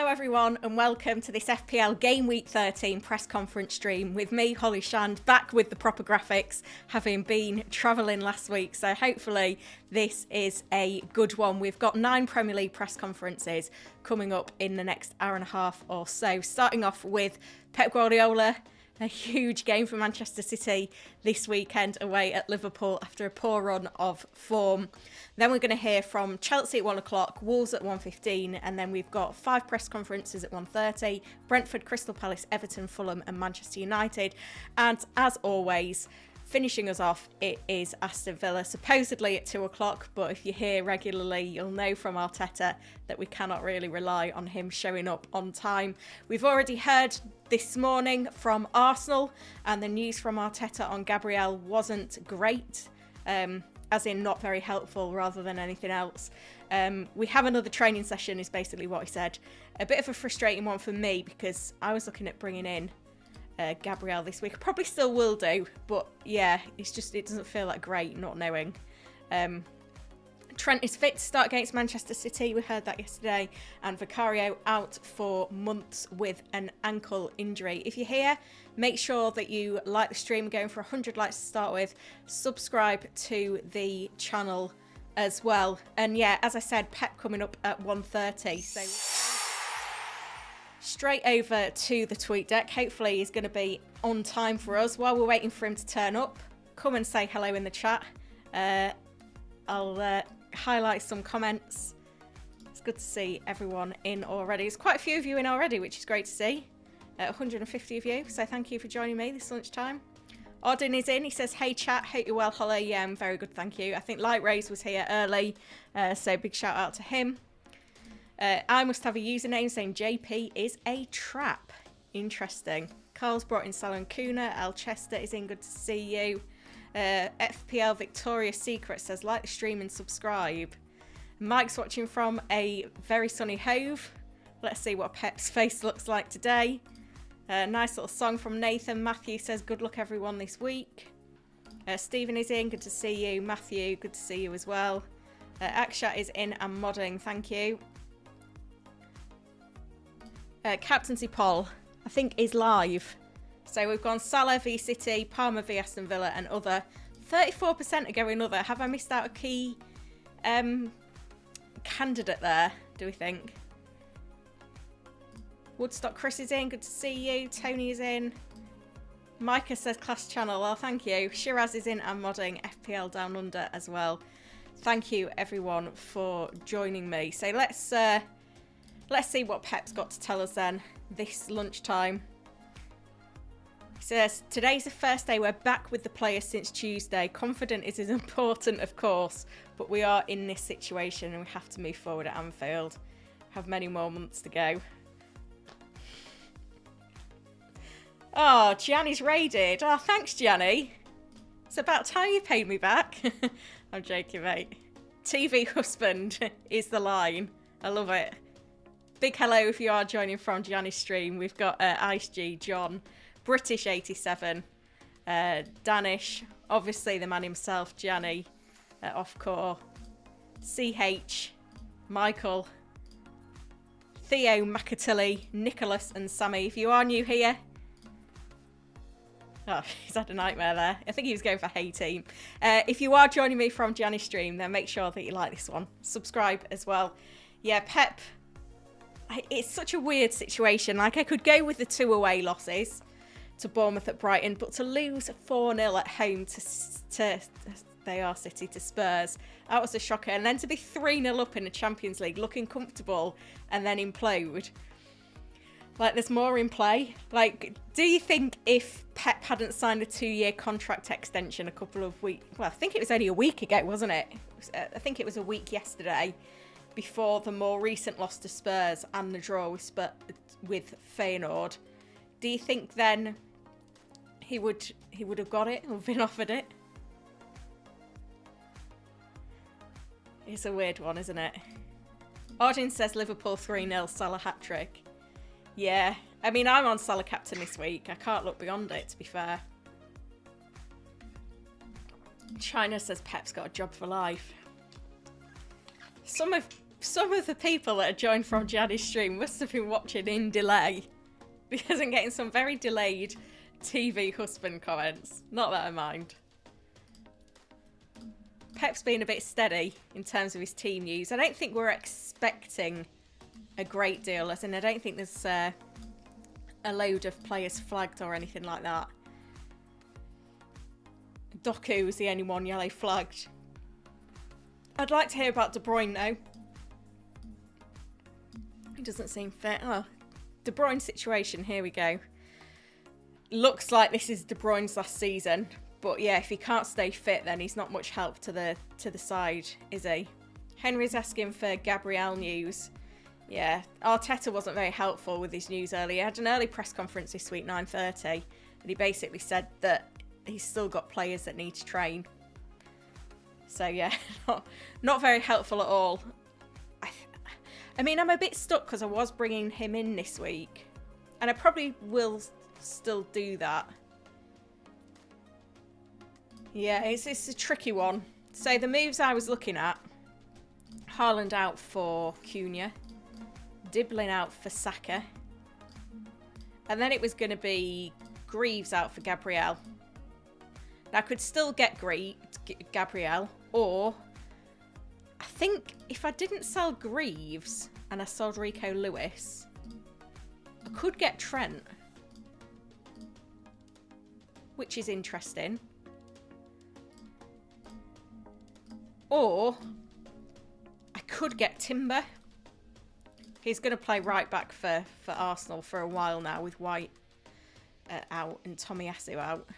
everyone, and welcome to this FPL Gameweek 13 press conference stream with me, Holly Shand, back with the proper graphics, having been travelling last week. So hopefully this is a good one. We've got 9 Premier League press conferences coming up in the next hour and a half or so. Starting off with Pep Guardiola. A huge game for Manchester City this weekend away at Liverpool after a poor run of form. Then we're going to hear from Chelsea at 1 o'clock, Wolves at 1:15, and then we've got 5 press conferences at 1:30, Brentford, Crystal Palace, Everton, Fulham and Manchester United. And as always, finishing us off, it is Aston Villa, supposedly at 2 o'clock, but if you're here regularly, you'll know from Arteta that we cannot really rely on him showing up on time. We've already heard this morning from Arsenal, and the news from Arteta on Gabriel wasn't great, as in not very helpful rather than anything else. We have another training session is basically what he said. A bit of a frustrating one for me because I was looking at bringing in Gabriel this week. Probably still will do, but yeah, it doesn't feel that great not knowing. Trent is fit to start against Manchester City. We heard that yesterday. And Vicario out for months with an ankle injury. If you're here, make sure that you like the stream. We're going for 100 likes to start with. Subscribe to the channel as well. And yeah, as I said, Pep coming up at 1:30. So straight over to the tweet deck. Hopefully he's going to be on time for us. While we're waiting for him to turn up, come and say hello in the chat. I'll highlight some comments. It's good to see everyone in already. There's quite a few of you in already, which is great to see. 150 of you, so thank you for joining me this lunchtime. Odin is in. He says, hey chat, hope you're well, Holly. Yeah, I'm very good, thank you. I think Light Rays was here early, so big shout out to him. I must have a username saying JP is a trap. Interesting. Carl's brought in Salon Kuna. Al Chester is in. Good to see you. FPL Victoria's Secret says like the stream and subscribe. Mike's watching from a very sunny Hove. Let's see what Pep's face looks like today. Nice little song from Nathan. Matthew says good luck everyone this week. Stephen is in. Good to see you. Matthew, good to see you as well. Akshat is in and modding. Thank you. Captaincy poll, I think, is live. So we've gone Salah v City, Palmer v Aston Villa and other. 34% are going other. Have I missed out a key candidate there, do we think? Woodstock Chris is in. Good to see you. Tony is in. Micah says class channel. Well, thank you. Shiraz is in and modding. FPL Down Under as well. Thank you, everyone, for joining me. So let's see what Pep's got to tell us then this lunchtime. He says, today's the first day we're back with the players since Tuesday. Confident is as important, of course, but we are in this situation and we have to move forward at Anfield. Have many more months to go. Oh, Gianni's raided. Oh, thanks, Gianni. It's about time you paid me back. I'm joking, mate. TV husband is the line. I love it. Big hello if you are joining from Gianni's stream. We've got Ice G, John, British 87, Danish, obviously the man himself, Gianni, Offcore, CH, Michael, Theo Macatilli, Nicholas and Sammy. If you are new here, oh, he's had a nightmare there. I think he was going for Hey Team. If you are joining me from Gianni's stream, then make sure that you like this one. Subscribe as well. Yeah, Pep, it's such a weird situation. Like, I could go with the 2 away losses to Bournemouth at Brighton, but to lose 4-0 at home to they are City, to Spurs, that was a shocker. And then to be 3-0 up in the Champions League, looking comfortable, and then implode. Like, there's more in play. Like, do you think if Pep hadn't signed a 2-year contract extension a couple of weeks... Well, I think it was only a week ago, wasn't it? I think it was a week yesterday, before the more recent loss to Spurs and the draw with Feyenoord. Do you think then he would have got it or been offered it? It's a weird one, isn't it? Arjun says Liverpool 3-0, Salah hat-trick. Yeah, I mean, I'm on Salah captain this week. I can't look beyond it, to be fair. China says Pep's got a job for life. Some of some of the people that are joined from Gianni's stream must have been watching in delay, because I'm getting some very delayed TV husband comments. Not that I mind. Pep's been a bit steady in terms of his team news. I don't think we're expecting a great deal, as in I don't think there's a load of players flagged or anything like that. Doku was the only one yellow flagged. I'd like to hear about De Bruyne though. He doesn't seem fit. Oh, De Bruyne situation, here we go. Looks like this is De Bruyne's last season. But yeah, if he can't stay fit, then he's not much help to the side, is he? Henry's asking for Gabriel news. Yeah, Arteta wasn't very helpful with his news earlier. He had an early press conference this week, 9:30, and he basically said that he's still got players that need to train. So yeah, not very helpful at all. I mean, I'm a bit stuck because I was bringing him in this week, and I probably will still do that. Yeah, it's a tricky one. So the moves I was looking at, Haaland out for Cunha, Dibbling out for Saka, and then it was going to be Greaves out for Gabriel. Now I could still get Gabriel, or I think if I didn't sell Greaves and I sold Rico Lewis, I could get Trent, which is interesting. Or I could get Timber. He's going to play right back for Arsenal for a while now, with White out and Tomiyasu out.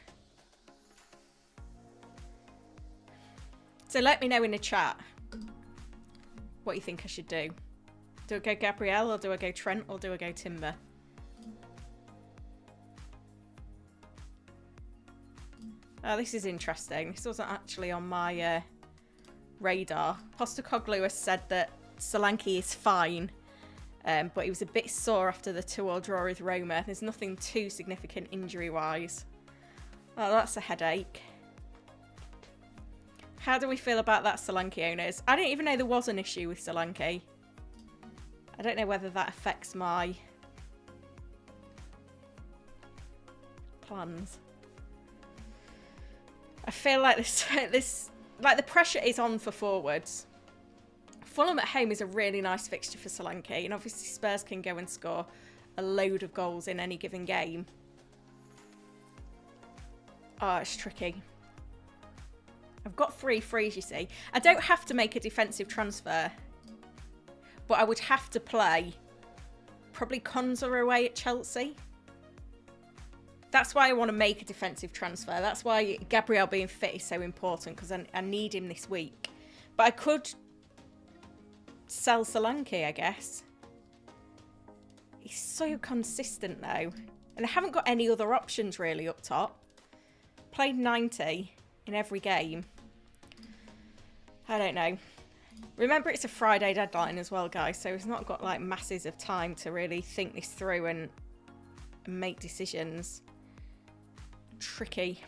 So let me know in the chat what you think I should do. Do I go Gabriel, or do I go Trent, or do I go Timber? Oh, this is interesting. This wasn't actually on my radar. Postecoglou has said that Solanke is fine, but he was a bit sore after the 2-2 draw with Roma. There's nothing too significant injury-wise. Oh, that's a headache. How do we feel about that, Solanke owners? I didn't even know there was an issue with Solanke. I don't know whether that affects my plans. I feel like like the pressure is on for forwards. Fulham at home is a really nice fixture for Solanke, and obviously Spurs can go and score a load of goals in any given game. Oh, it's tricky. I've got 3 frees, you see. I don't have to make a defensive transfer, but I would have to play probably Konza away at Chelsea. That's why I want to make a defensive transfer. That's why Gabriel being fit is so important, because I need him this week. But I could sell Solanke, I guess. He's so consistent though. And I haven't got any other options really up top. Played 90 in every game. I don't know. Remember, it's a Friday deadline as well, guys, so he's not got like masses of time to really think this through and make decisions. Tricky.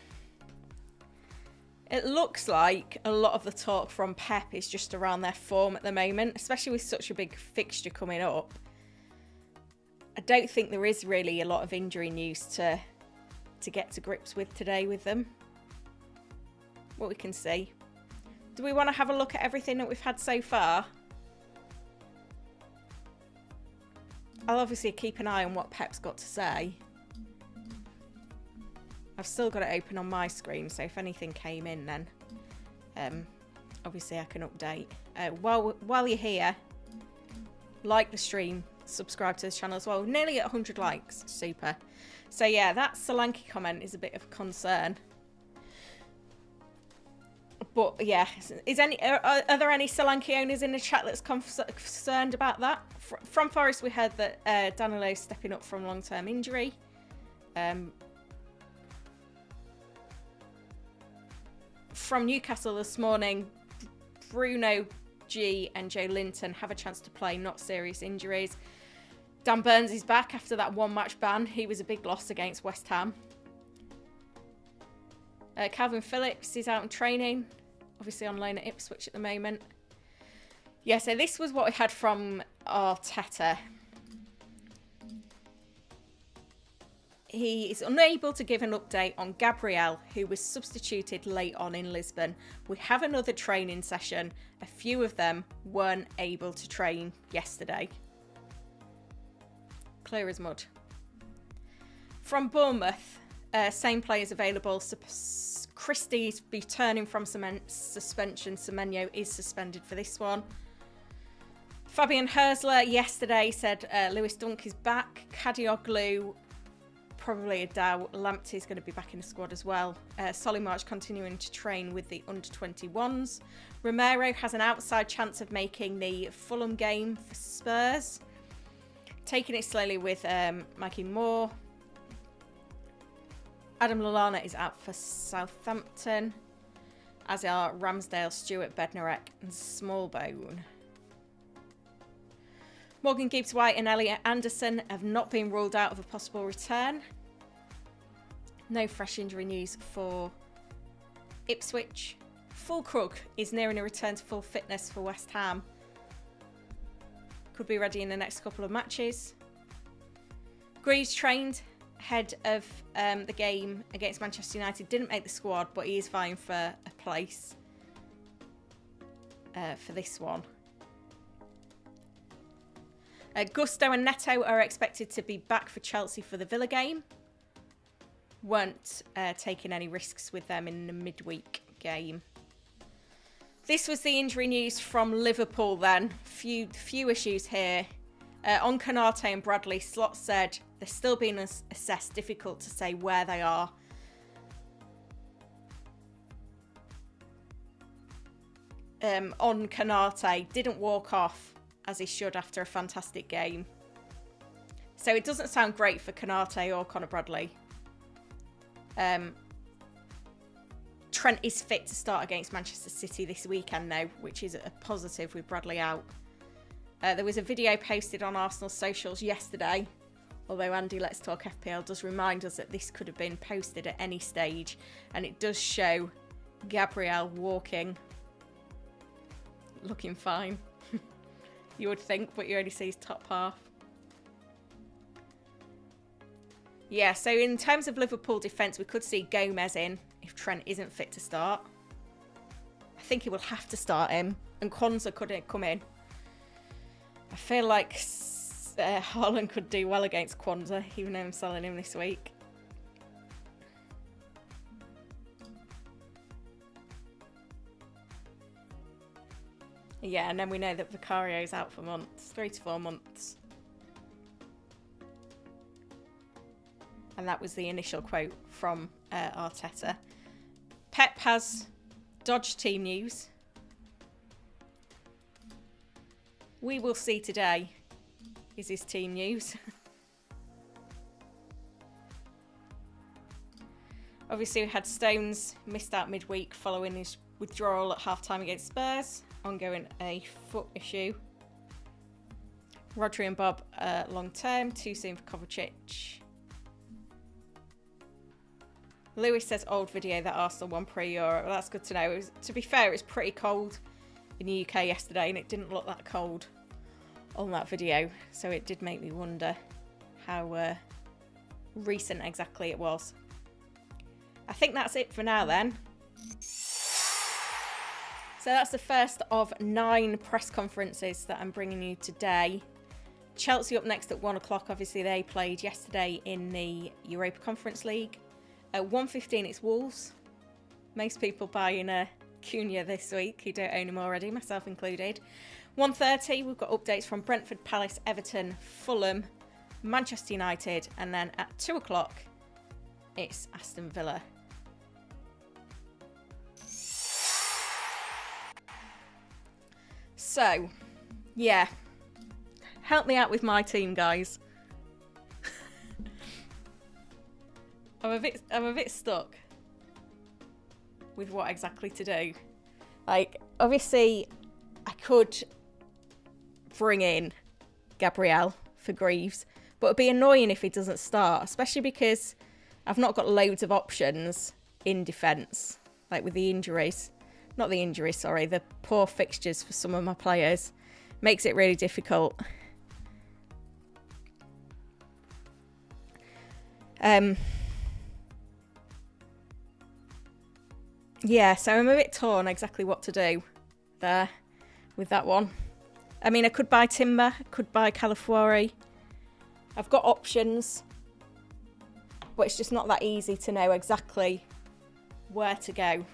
It looks like a lot of the talk from Pep is just around their form at the moment, especially with such a big fixture coming up. I don't think there is really a lot of injury news to get to grips with today with them. What we can see. Do we want to have a look at everything that we've had so far? I'll obviously keep an eye on what Pep's got to say. I've still got it open on my screen, so if anything came in then obviously I can update. While you're here, like the stream, subscribe to this channel as well. Nearly at 100 likes, super. So yeah, that Solanke comment is a bit of a concern. But yeah, are there any Solanke owners in the chat that's concerned about that? From Forest, we heard that Danilo's stepping up from long-term injury. From Newcastle this morning, Bruno G and Joe Linton have a chance to play, not serious injuries. Dan Burns is back after that 1-match ban. He was a big loss against West Ham. Calvin Phillips is out in training, obviously on loan at Ipswich at the moment. Yeah, so this was what we had from Arteta. He is unable to give an update on Gabriel, who was substituted late on in Lisbon. We have another training session. A few of them weren't able to train yesterday. Clear as mud. From Bournemouth, same players available. Christie's returning from suspension. Semenyo is suspended for this one. Fabian Hersler yesterday said Lewis Dunk is back. Kadioglu, probably a doubt. Lamptey's going to be back in the squad as well. Solly March continuing to train with the under-21s. Romero has an outside chance of making the Fulham game for Spurs. Taking it slowly with Mikey Moore. Adam Lallana is out for Southampton, as are Ramsdale, Stewart, Bednarek and Smallbone. Morgan Gibbs-White and Elliot Anderson have not been ruled out of a possible return. No fresh injury news for Ipswich. Fulkrug is nearing a return to full fitness for West Ham. Could be ready in the next couple of matches. Greaves trained ahead of the game against Manchester United. Didn't make the squad, but he is vying for a place for this one. Gusto and Neto are expected to be back for Chelsea for the Villa game. Weren't taking any risks with them in the midweek game. This was the injury news from Liverpool then. Few issues here. On Canate and Bradley, Slot said they're still being assessed. Difficult to say where they are. On Canate, didn't walk off as he should after a fantastic game. So it doesn't sound great for Canate or Conor Bradley. Trent is fit to start against Manchester City this weekend now, which is a positive with Bradley out. There was a video posted on Arsenal socials yesterday, although Andy Let's Talk FPL does remind us that this could have been posted at any stage, and it does show Gabriel walking, looking fine. You would think, but you only see his top half. Yeah, so in terms of Liverpool defence, we could see Gomez in if Trent isn't fit to start. I think he will have to start him, and Kwanzaa couldn't come in. I feel like Haaland could do well against Kwanzaa, even though I'm selling him this week. Yeah, and then we know that Vicario's out for months, 3 to 4 months. And that was the initial quote from Arteta. Pep has dodged team news. We will see today is his team news. Obviously, we had Stones missed out midweek following his withdrawal at half-time against Spurs. Ongoing a foot issue. Rodri and Bob long-term. Too soon for Kovacic. Lewis says old video that Arsenal won pre-Euro. Well, that's good to know. To be fair, it was pretty cold in the UK yesterday and it didn't look that cold on that video. So it did make me wonder how recent exactly it was. I think that's it for now then. So that's the first of 9 press conferences that I'm bringing you today. Chelsea up next at 1 o'clock. Obviously, they played yesterday in the Europa Conference League. At 1:15, it's Wolves. Most people buying Cunha this week who don't own him already, myself included. 1:30, we've got updates from Brentford, Palace, Everton, Fulham, Manchester United. And then at 2 o'clock, it's Aston Villa. So, yeah, help me out with my team, guys. I'm a bit stuck with what exactly to do. Like, obviously, I could bring in Gabriel for Greaves, but it'd be annoying if he doesn't start, especially because I've not got loads of options in defence, like with the injuries. not the injuries, sorry, the poor fixtures for some of my players. Makes it really difficult. Yeah, so I'm a bit torn exactly what to do there with that one. I mean, I could buy Timber, I could buy Calafiori. I've got options, but it's just not that easy to know exactly where to go.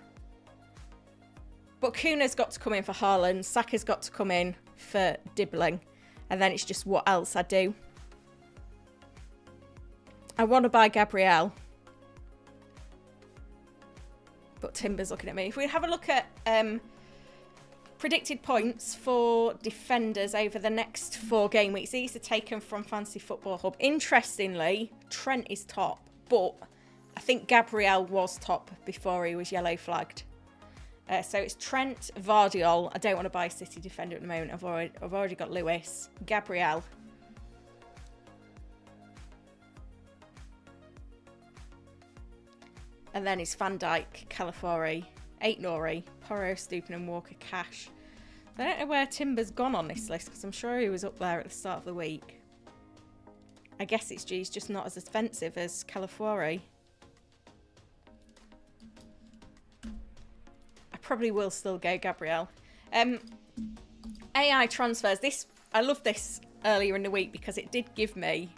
But Kuna's got to come in for Haaland, Saka's got to come in for Dibbling, and then it's just what else I do. I want to buy Gabriel, but Timber's looking at me. If we have a look at predicted points for defenders over the next 4 game weeks, these are taken from Fantasy Football Hub. Interestingly, Trent is top, but I think Gabriel was top before he was yellow flagged. So it's Trent, Vardiol. I don't want to buy a City defender at the moment. I've already got Lewis, Gabriel. And then it's Van Dijk, Calafiori, 8 Nori, Porro, Stupin and Walker Cash. I don't know where Timber's gone on this list because I'm sure he was up there at the start of the week. I guess he's just not as offensive as Calafiori. I probably will still go Gabriel. AI transfers. I love this earlier in the week because it did give me...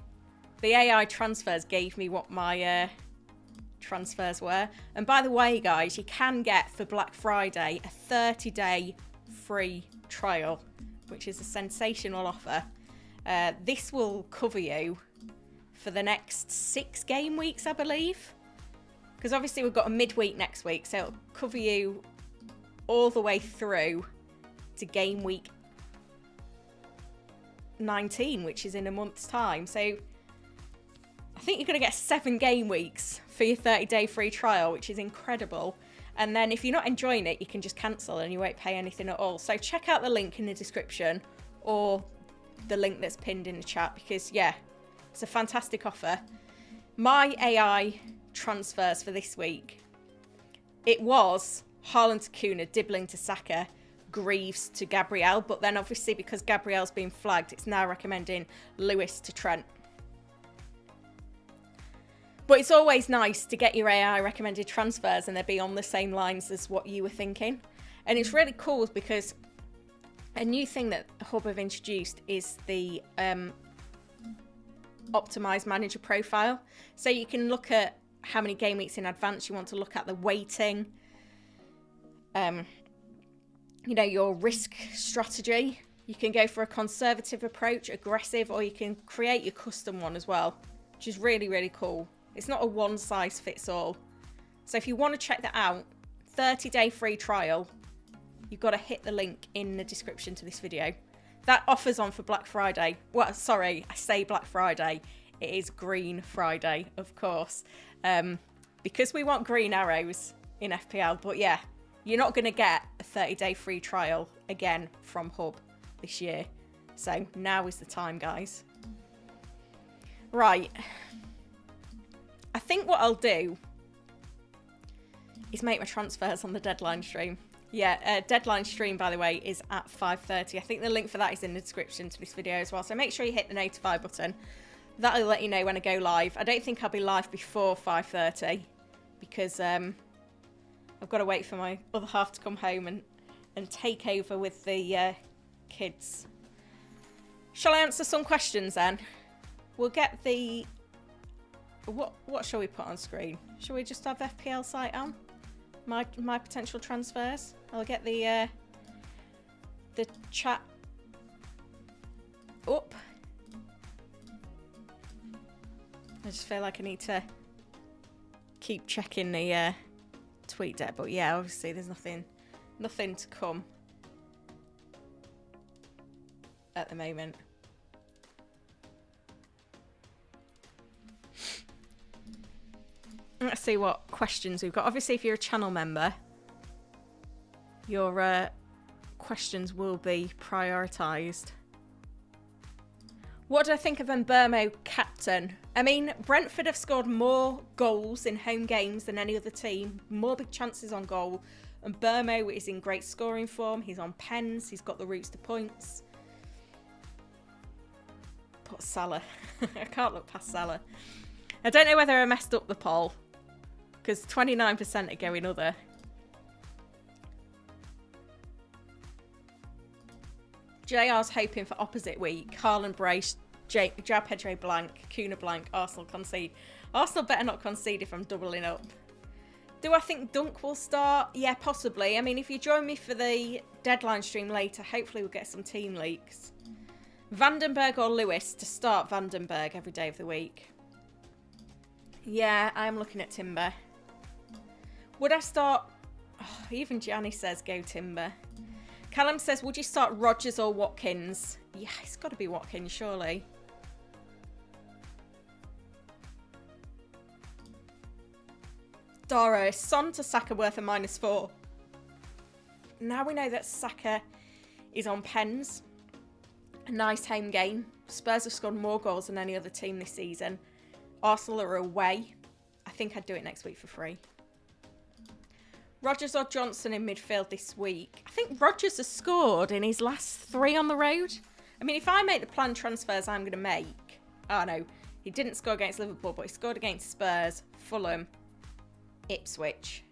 The AI transfers gave me what my... transfers were. And by the way, guys, you can get for Black Friday a 30-day free trial, which is a sensational offer. This will cover you for the next 6 game weeks, I believe, because obviously we've got a midweek next week, so it'll cover you all the way through to game week 19, which is in a month's time. So I think you're going to get 7 game weeks for your 30-day free trial, which is incredible. And then if you're not enjoying it, you can just cancel and you won't pay anything at all. So check out the link in the description or the link that's pinned in the chat because, yeah, it's a fantastic offer. My AI transfers for this week, it was Haaland to Kuna, Dibbling to Saka, Greaves to Gabriel. But then obviously because Gabriel's been flagged, it's now recommending Lewis to Trent. But it's always nice to get your AI recommended transfers and they'll be on the same lines as what you were thinking. And it's really cool because a new thing that Hub have introduced is the optimized manager profile. So you can look at how many game weeks in advance you want to look at, the weighting, you know, your risk strategy. You can go for a conservative approach, aggressive, or you can create your custom one as well, which is really, really cool. It's not a one size fits all. So if you want to check that out, 30-day free trial, you've got to hit the link in the description to this video. That offer's on for Black Friday. Well, sorry, I say Black Friday. It is Green Friday, of course. Because we want green arrows in FPL. But yeah, you're not going to get a 30-day free trial again from Hub this year. So now is the time, guys. Right. I think what I'll do is make my transfers on the deadline stream. Yeah, deadline stream, by the way, is at 5:30. I think the link for that is in the description to this video as well. So make sure you hit the notify button. That'll let you know when I go live. I don't think I'll be live before 5:30 because I've got to wait for my other half to come home and take over with the kids. Shall I answer some questions then? We'll get the... What shall we put on screen? Shall we just have FPL site on? My potential transfers. I'll get the chat up. I just feel like I need to keep checking the tweet deck, but yeah, obviously there's nothing to come at the moment. Let's see what questions we've got. Obviously, if you're a channel member, your questions will be prioritised. What do I think of Mbermo captain? I mean, Brentford have scored more goals in home games than any other team. More big chances on goal. And Burmo is in great scoring form. He's on pens. He's got the routes to points. Put Salah. I can't look past Salah. I don't know whether I messed up the poll, because 29% are going other. JR's hoping for opposite week. Haaland brace, João Pedro blank, Kuna blank, Arsenal concede. Arsenal better not concede if I'm doubling up. Do I think Dunk will start? Yeah, possibly. I mean, if you join me for the deadline stream later, hopefully we'll get some team leaks. Vandenberg or Lewis to start Vandenberg every day of the week. Yeah, I am looking at Timber. Would I start... Oh, even Gianni says go Timber. Callum says, would you start Rodgers or Watkins? Yeah, it's got to be Watkins, surely. Dara, Son to Saka worth a -4. Now we know that Saka is on pens. A nice home game. Spurs have scored more goals than any other team this season. Arsenal are away. I think I'd do it next week for free. Rodgers or Johnson in midfield this week. I think Rodgers has scored in his last 3 on the road. I mean, if I make the planned transfers I'm going to make... Oh, no. He didn't score against Liverpool, but he scored against Spurs, Fulham, Ipswich.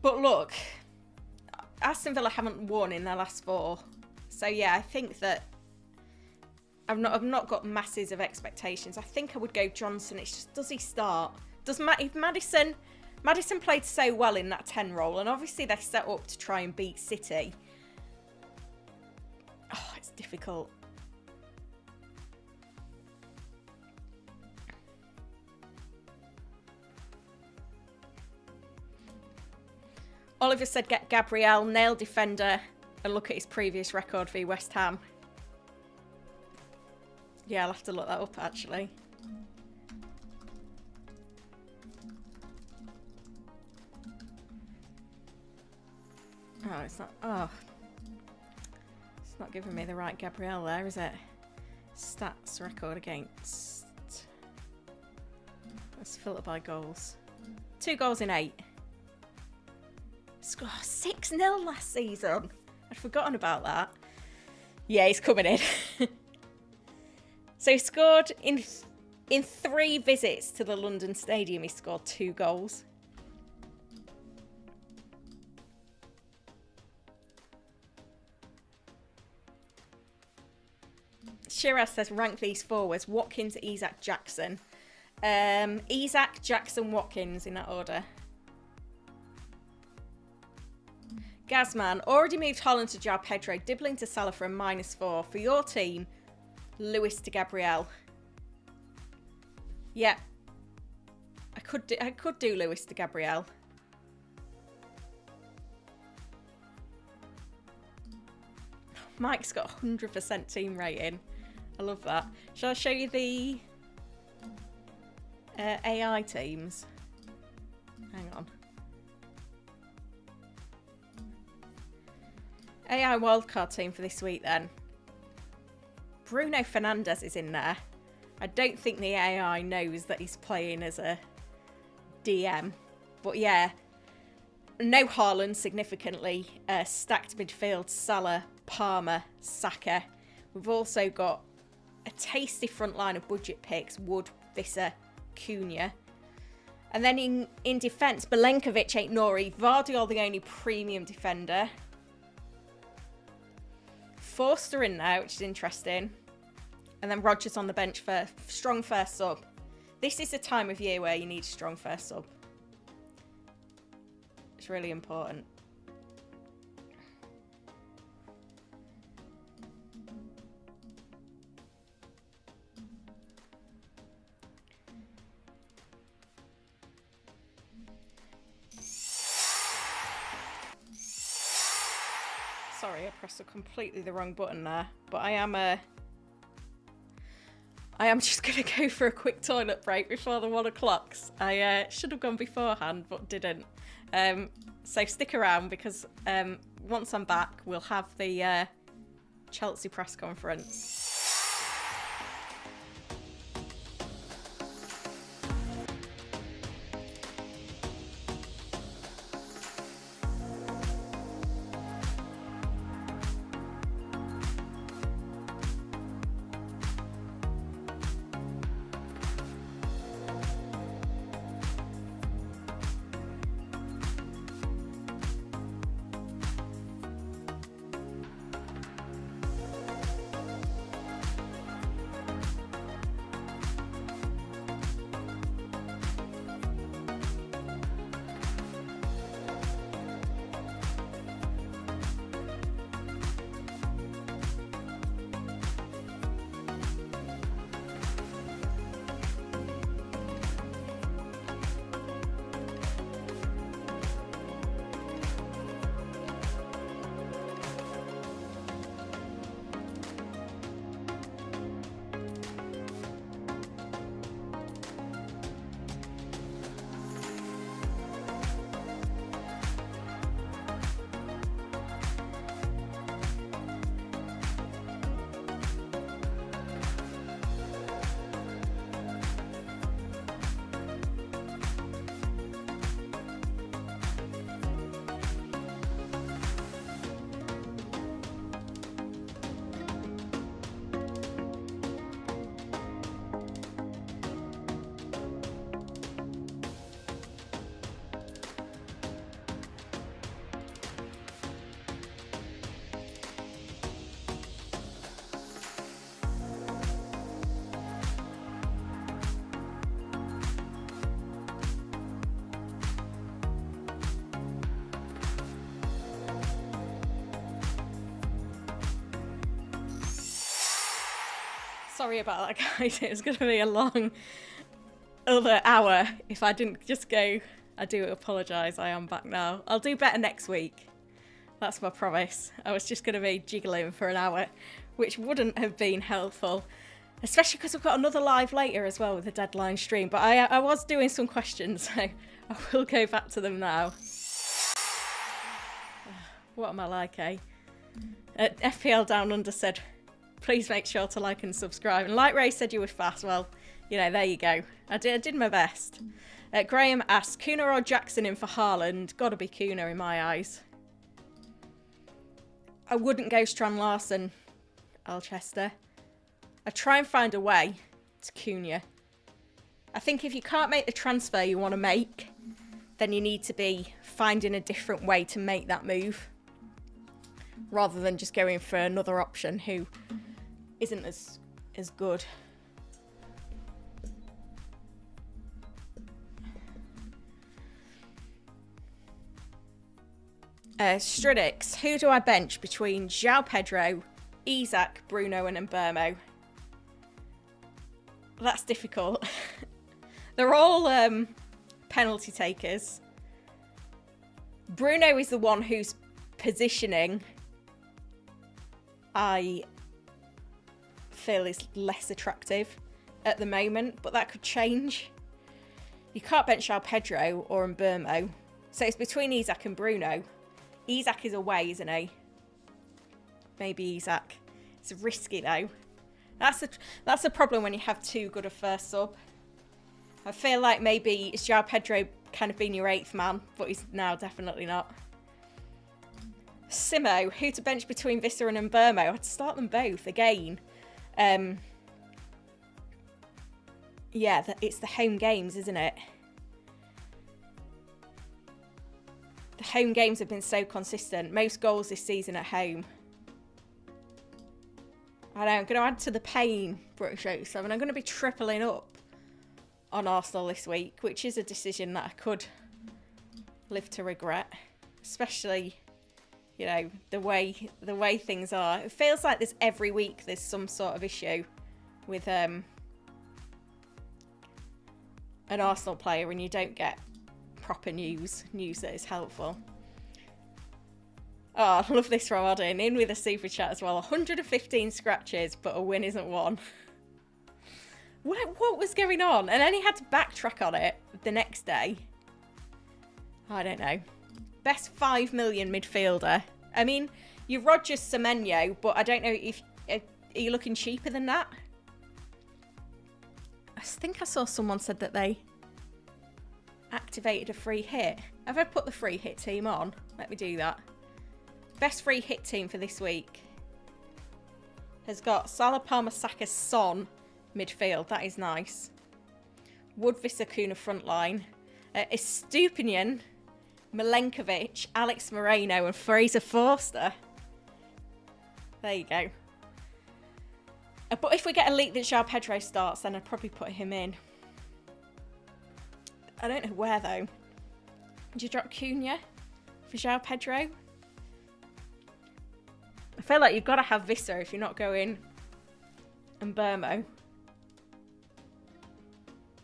But look, Aston Villa haven't won in their last 4. So, yeah, I think that I've not got masses of expectations. I think I would go Johnson. It's just, does he start? If Maddison played so well in that 10 role, and obviously they're set up to try and beat City. Oh, it's difficult. Oliver said get Gabriel, nail defender, and look at his previous record v West Ham. Yeah, I'll have to look that up actually. Oh, it's not. Oh, it's not giving me the right Gabriel there, is it? Stats record against. Let's filter by goals. 2 goals in 8. Scored 6-0 last season. I'd forgotten about that. Yeah, he's coming in. So he scored in 3 visits to the London Stadium. He scored 2 goals. Shiraz says rank these forwards. Watkins, Isak, Jackson. Isak, Jackson, Watkins in that order. Gazman, already moved Holland to João Pedro, Dibbling to Salah for a -4. For your team, Lewis to Gabriel. Yeah. I could do Lewis to Gabriel. Mike's got 100% team rating. I love that. Shall I show you the AI teams? Hang on. AI wildcard team for this week then. Bruno Fernandes is in there. I don't think the AI knows that he's playing as a DM. But yeah, no Haaland significantly. Stacked midfield, Salah, Palmer, Saka. We've also got a tasty front line of budget picks, Wood, Visser, Cunha. And then in defence, Belenkovic, Aït-Nouri, Vardy the only premium defender. Forster in there, which is interesting. And then Rodgers on the bench for strong first sub. This is the time of year where you need a strong first sub. It's really important. Sorry, I pressed completely the wrong button there, but I am just going to go for a quick toilet break before the 1 o'clocks. I should have gone beforehand, but didn't. So stick around because once I'm back, we'll have the Chelsea press conference. sorry about that, guys. It was going to be a long other hour if I didn't just go. I do apologise. I am back now. I'll do better next week. That's my promise. I was just going to be jiggling for an hour, which wouldn't have been helpful, especially because we've got another live later as well with the deadline stream. But I was doing some questions, so I will go back to them now. What am I like, eh? FPL Down Under said, please make sure to like and subscribe. And Light Ray said you were fast. Well, you know, there you go. I did my best. Graham asked, Kuna or Jackson in for Haaland? Gotta be Kuna in my eyes. I wouldn't go Strand Larson, Alchester. I'd try and find a way to Cunha. I think if you can't make the transfer you want to make, then you need to be finding a different way to make that move, rather than just going for another option who isn't as good. Stridix, who do I bench between João Pedro, Isak, Bruno and Mbermo? That's difficult. They're all penalty takers. Bruno is the one whose positioning I feel is less attractive at the moment, but that could change. You can't bench João Pedro or Mbermo, so it's between Isak and Bruno. Isak is away, isn't he? Maybe Isak. It's risky though. That's a problem when you have too good a first sub. I feel like maybe it's João Pedro kind of being your 8th man, but he's now definitely not. Simo, who to bench between Visser and Mbermo? I'd start them both again. Yeah, it's the home games, isn't it? The home games have been so consistent. Most goals this season at home. I know, I'm going to add to the pain, British 87. I'm going to be tripling up on Arsenal this week, which is a decision that I could live to regret. Especially, you know, the way things are. It feels like every week there's some sort of issue with an Arsenal player and you don't get proper news that is helpful. Oh, I love this from Odin. In with a super chat as well. 115 scratches, but a win isn't won. What was going on? And then he had to backtrack on it the next day. I don't know. Best 5 million midfielder. I mean, you're Rogers Semenyo, but I don't know if... Are you looking cheaper than that? I think I saw someone said that they activated a free hit. Have I put the free hit team on? Let me do that. Best free hit team for this week has got Salah, Palmer, Saka, Son midfield. That is nice. Wood, Visser, Kuna frontline. Estupinian, Milenkovic, Alex Moreno and Fraser Forster. There you go. But if we get a leak that João Pedro starts, then I'd probably put him in. I don't know where though. Would you drop Cunha for João Pedro? I feel like you've got to have Visser if you're not going Mbermo.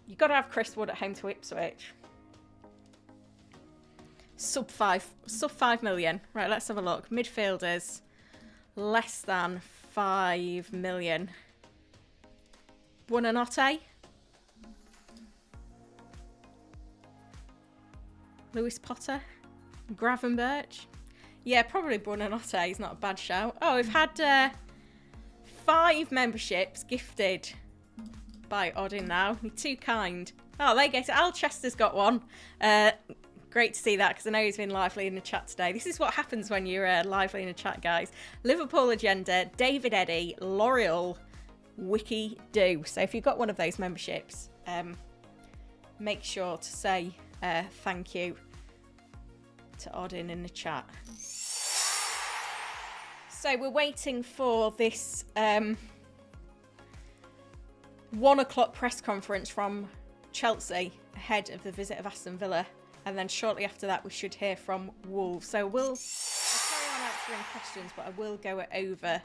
You've got to have Chris Wood at home to Ipswich. Sub 5 million. Right, let's have a look. Midfielders less than 5 million. Buonanotte. Lewis Potter. Gravenberch. Yeah, probably Buonanotte. He's not a bad shout. Oh, we've had 5 memberships gifted by Odin now. You're too kind. Oh, there you go. So Alchester's got one. Great to see that because I know he's been lively in the chat today. This is what happens when you're lively in the chat, guys. Liverpool Agenda, David Eddy, L'Oreal, Wiki Do. So if you've got one of those memberships, make sure to say thank you to Odin in the chat. So we're waiting for this 1 o'clock press conference from Chelsea ahead of the visit of Aston Villa. And then shortly after that, we should hear from Wolves. So I'll carry on answering questions, but I will go over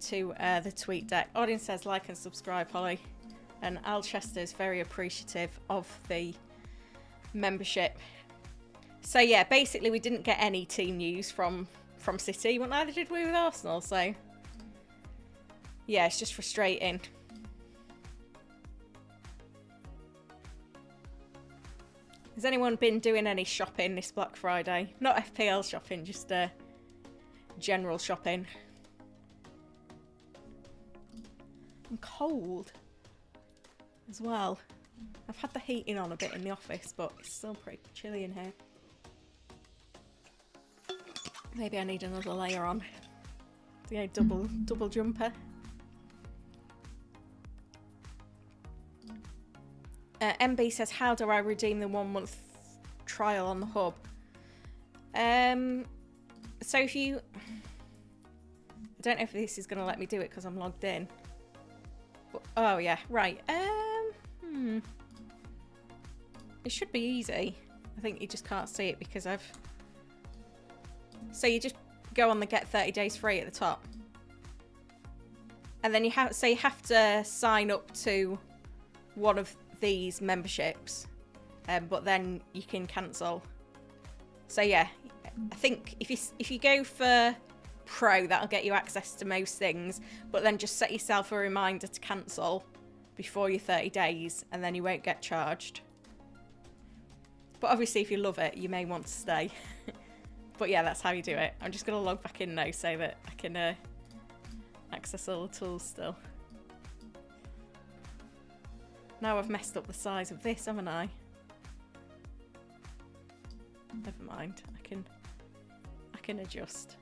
to the tweet deck. Audience says like and subscribe, Holly. And Alchester is very appreciative of the membership. So yeah, basically we didn't get any team news from City, but neither did we with Arsenal. So yeah, it's just frustrating. Has anyone been doing any shopping this Black Friday? Not FPL shopping, just general shopping. I'm cold as well. I've had the heating on a bit in the office, but it's still pretty chilly in here. Maybe I need another layer on. You know, double jumper. MB says, how do I redeem the 1 month trial on the hub? So if you... I don't know if this is going to let me do it because I'm logged in. But, oh, yeah. Right. It should be easy. I think you just can't see it because I've... So you just go on the get 30 days free at the top. And then you have to sign up to one of these memberships, but then you can cancel. So yeah, I think if you go for Pro, that'll get you access to most things, but then just set yourself a reminder to cancel before your 30 days and then you won't get charged. But obviously if you love it, you may want to stay. But yeah, that's how you do it. I'm just going to log back in now so that I can access all the tools still. Now I've messed up the size of this, haven't I? Never mind. I can adjust.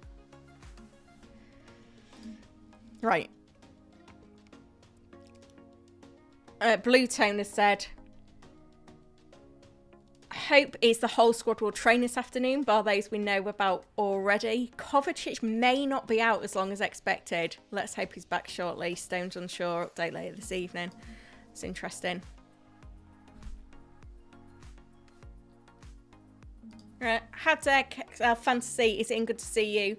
Right. Blue Tone has said, hope is the whole squad will train this afternoon, bar those we know about already. Kovacic may not be out as long as expected. Let's hope he's back shortly. Stone's unsure. Update later this evening. It's interesting. Right, Hadek Fantasy, is it in good to see you?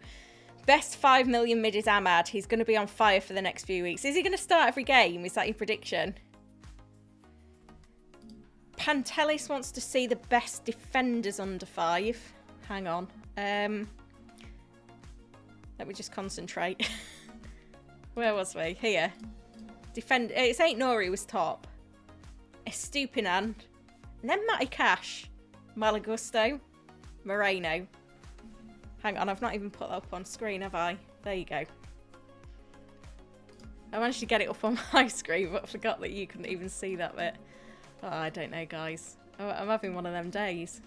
Best 5 million mid is Ahmad. He's going to be on fire for the next few weeks. Is he going to start every game? Is that your prediction? Pantelis wants to see the best defenders under 5. Hang on. Let me just concentrate. Where was we? Here. It's Ain't Nori was top. Estupinan. And then Matty Cash. Malagusto. Moreno. Hang on, I've not even put that up on screen, have I? There you go. I managed to get it up on my screen, but I forgot that you couldn't even see that bit. Oh, I don't know, guys. I'm having one of them days.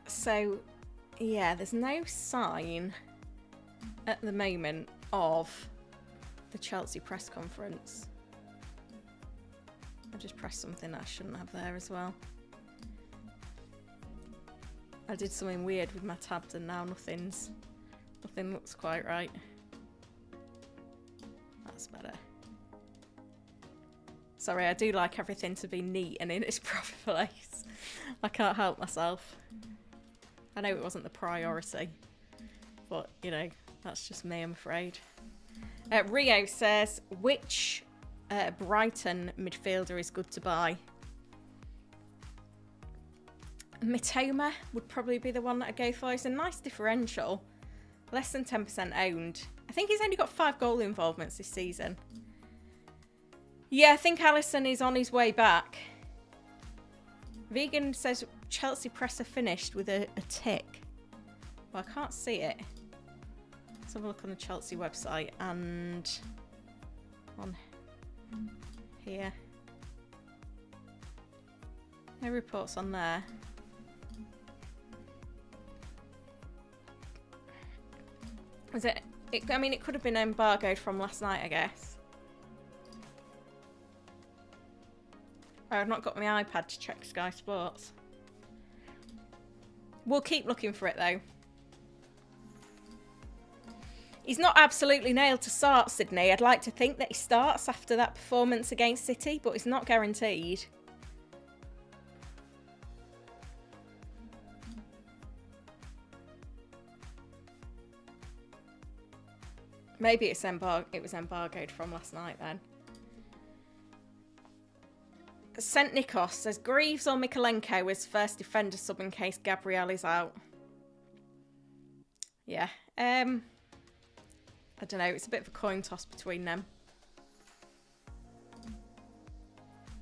So, yeah, there's no sign at the moment of the Chelsea press conference. I just pressed something that I shouldn't have there as well. I did something weird with my tabs and now nothing looks quite right. That's better. Sorry, I do like everything to be neat and in its proper place. I can't help myself. I know it wasn't the priority, but, you know, that's just me, I'm afraid. Rio says, which Brighton midfielder is good to buy? Mitoma would probably be the one that I'd go for. It's a nice differential. Less than 10% owned. I think he's only got 5 goal involvements this season. Yeah, I think Alisson is on his way back. Vegan says Chelsea presser finished with a tick. Well, I can't see it. Let's have a look on the Chelsea website and on here. No reports on there. Was it? I mean, it could have been embargoed from last night, I guess. Oh, I've not got my iPad to check Sky Sports. We'll keep looking for it, though. He's not absolutely nailed to start, Sydney. I'd like to think that he starts after that performance against City, but it's not guaranteed. Maybe it was embargoed from last night then. St. Nikos says Greaves or Mikalenko as first defender sub in case Gabriel is out. Yeah. I don't know. It's a bit of a coin toss between them.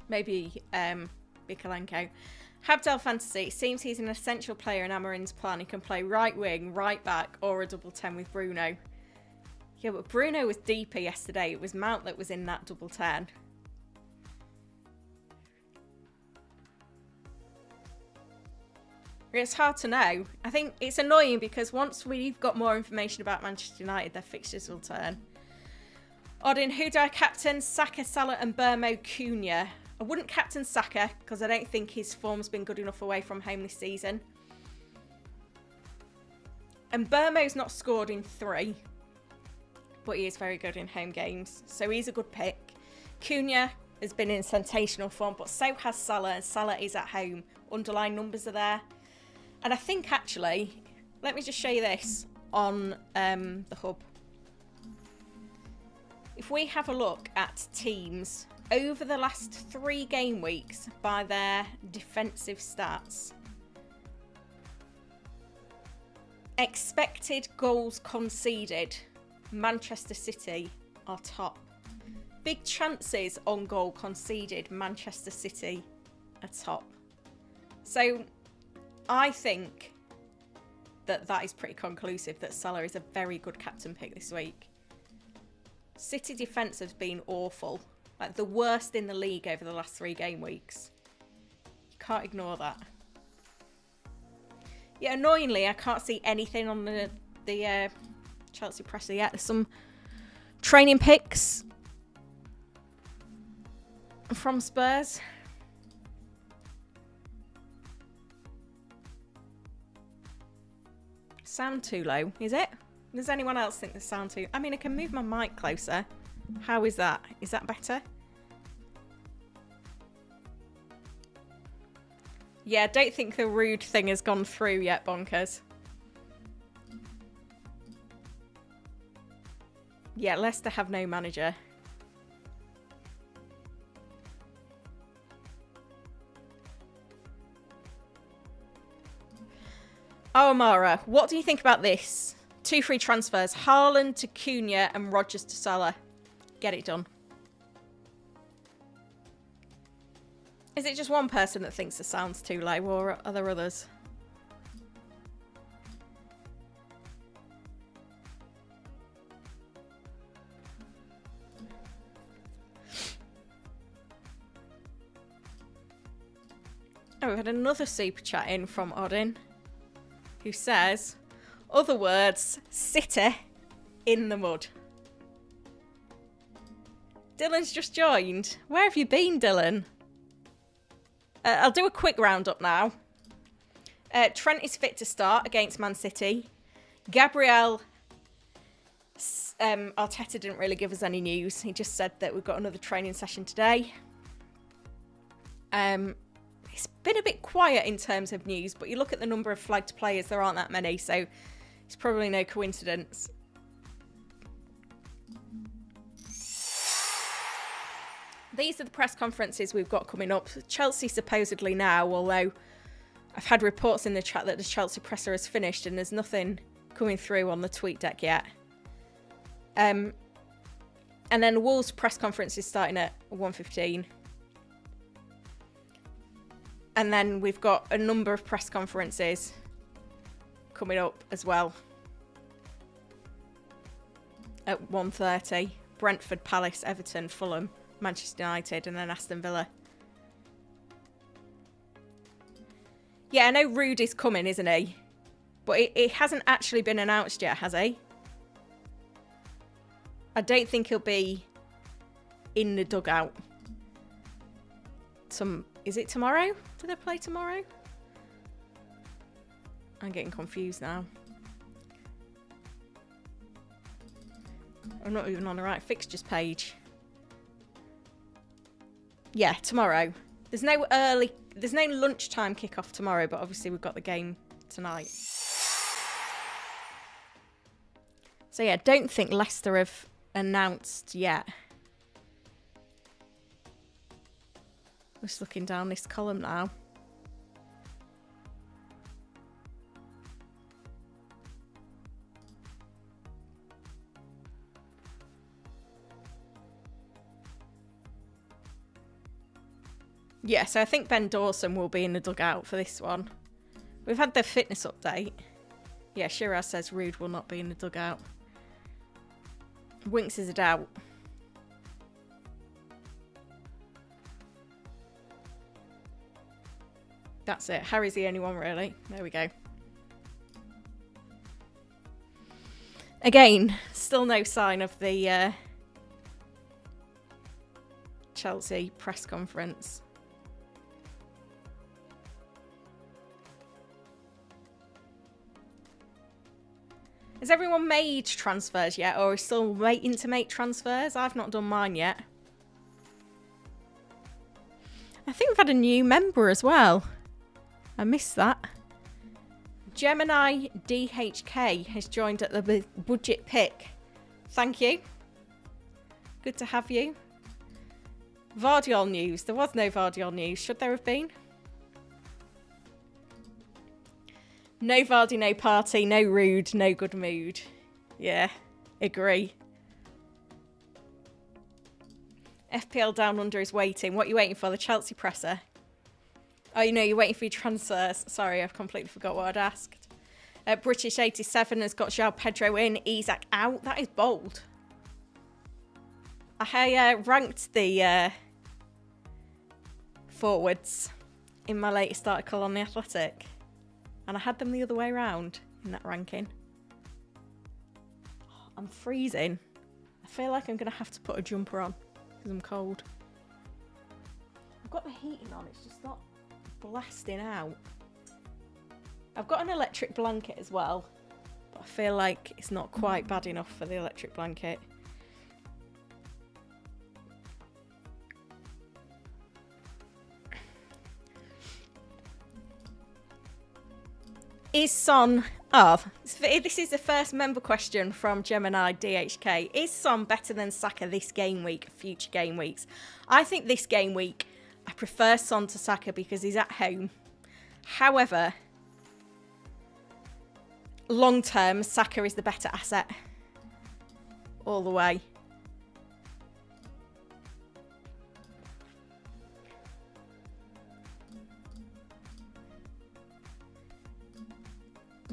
Maybe Mikalenko. Habdal Fantasy. It seems he's an essential player in Amorim's plan. He can play right wing, right back, or a double 10 with Bruno. Yeah, but Bruno was deeper yesterday. It was Mount that was in that double 10. It's hard to know. I think it's annoying because once we've got more information about Manchester United, their fixtures will turn. Odin, who do I captain? Saka, Salah and Burmo Cunha. I wouldn't captain Saka because I don't think his form's been good enough away from home this season. And Burmo's not scored in 3, but he is very good in home games. So he's a good pick. Cunha has been in sensational form, but so has Salah, and Salah is at home. Underlying numbers are there. And I think actually, let me just show you this on the hub. If we have a look at teams over the last 3 game weeks by their defensive stats. Expected goals conceded, Manchester City are top. Big chances on goal conceded, Manchester City are top. So I think that is pretty conclusive that Salah is a very good captain pick this week. City defence has been awful. Like the worst in the league over the last 3 game weeks. You can't ignore that. Yeah, annoyingly, I can't see anything on the Chelsea presser yet. There's some training pics from Spurs. Sound too low, is it? Does anyone else think the sound too... I mean, I can move my mic closer. How is that? Is that better? Yeah, I don't think the rude thing has gone through yet, Bonkers. Yeah, Leicester have no manager. Oh, Amara, what do you think about this? 2 free transfers. Haaland to Cunha and Rodgers to Salah. Get it done. Is it just one person that thinks the sound's too low, or are there others? Oh, we've had another super chat in from Odin, who says, other words, City in the mud. Dylan's just joined. Where have you been, Dylan? I'll do a quick roundup now. Trent is fit to start against Man City. Gabriel, Arteta didn't really give us any news. He just said that we've got another training session today. It's been a bit quiet in terms of news, but you look at the number of flagged players, there aren't that many, so it's probably no coincidence. These are the press conferences we've got coming up. Chelsea supposedly now, although I've had reports in the chat that the Chelsea presser has finished and there's nothing coming through on the tweet deck yet. And then Wolves press conference is starting at 1:15. And then we've got a number of press conferences coming up as well at 1:30. Brentford, Palace, Everton, Fulham, Manchester United, and then Aston Villa. Yeah, I know Rudy's coming, isn't he? But it hasn't actually been announced yet, has he? I don't think he'll be in the dugout. Is it tomorrow? Do they play tomorrow? I'm getting confused now. I'm not even on the right fixtures page. Yeah, tomorrow. There's no lunchtime kickoff tomorrow, but obviously we've got the game tonight. So yeah, don't think Leicester have announced yet. Just looking down this column now. Yeah, so I think Ben Dawson will be in the dugout for this one. We've had the fitness update. Yeah, Shiraz says Rude will not be in the dugout. Winks is a doubt. That's it. Harry's the only one, really. There we go. Again, still no sign of the Chelsea press conference. Has everyone made transfers yet, or is still waiting to make transfers? I've not done mine yet. I think we've had a new member as well. I missed that. Gemini DHK has joined at the budget pick. Thank you. Good to have you. Vardiol news. There was no Vardiol news. Should there have been? No Vardy, no party, no Rude, no good mood. Yeah, agree. FPL Down Under is waiting. What are you waiting for? The Chelsea presser? Oh, you know, you're waiting for your transfers. Sorry, I've completely forgot what I'd asked. British 87 has got João Pedro in. Isak out. That is bold. I ranked the forwards in my latest article on The Athletic. And I had them the other way around in that ranking. Oh, I'm freezing. I feel like I'm going to have to put a jumper on because I'm cold. I've got the heating on. It's just not blasting out. I've got an electric blanket as well. But I feel like it's not quite bad enough for the electric blanket. Is Son... Oh, this is the first member question from Gemini DHK. Is Son better than Saka this game week, future game weeks? I think this game week, I prefer Son to Saka because he's at home. However, long term, Saka is the better asset. All the way.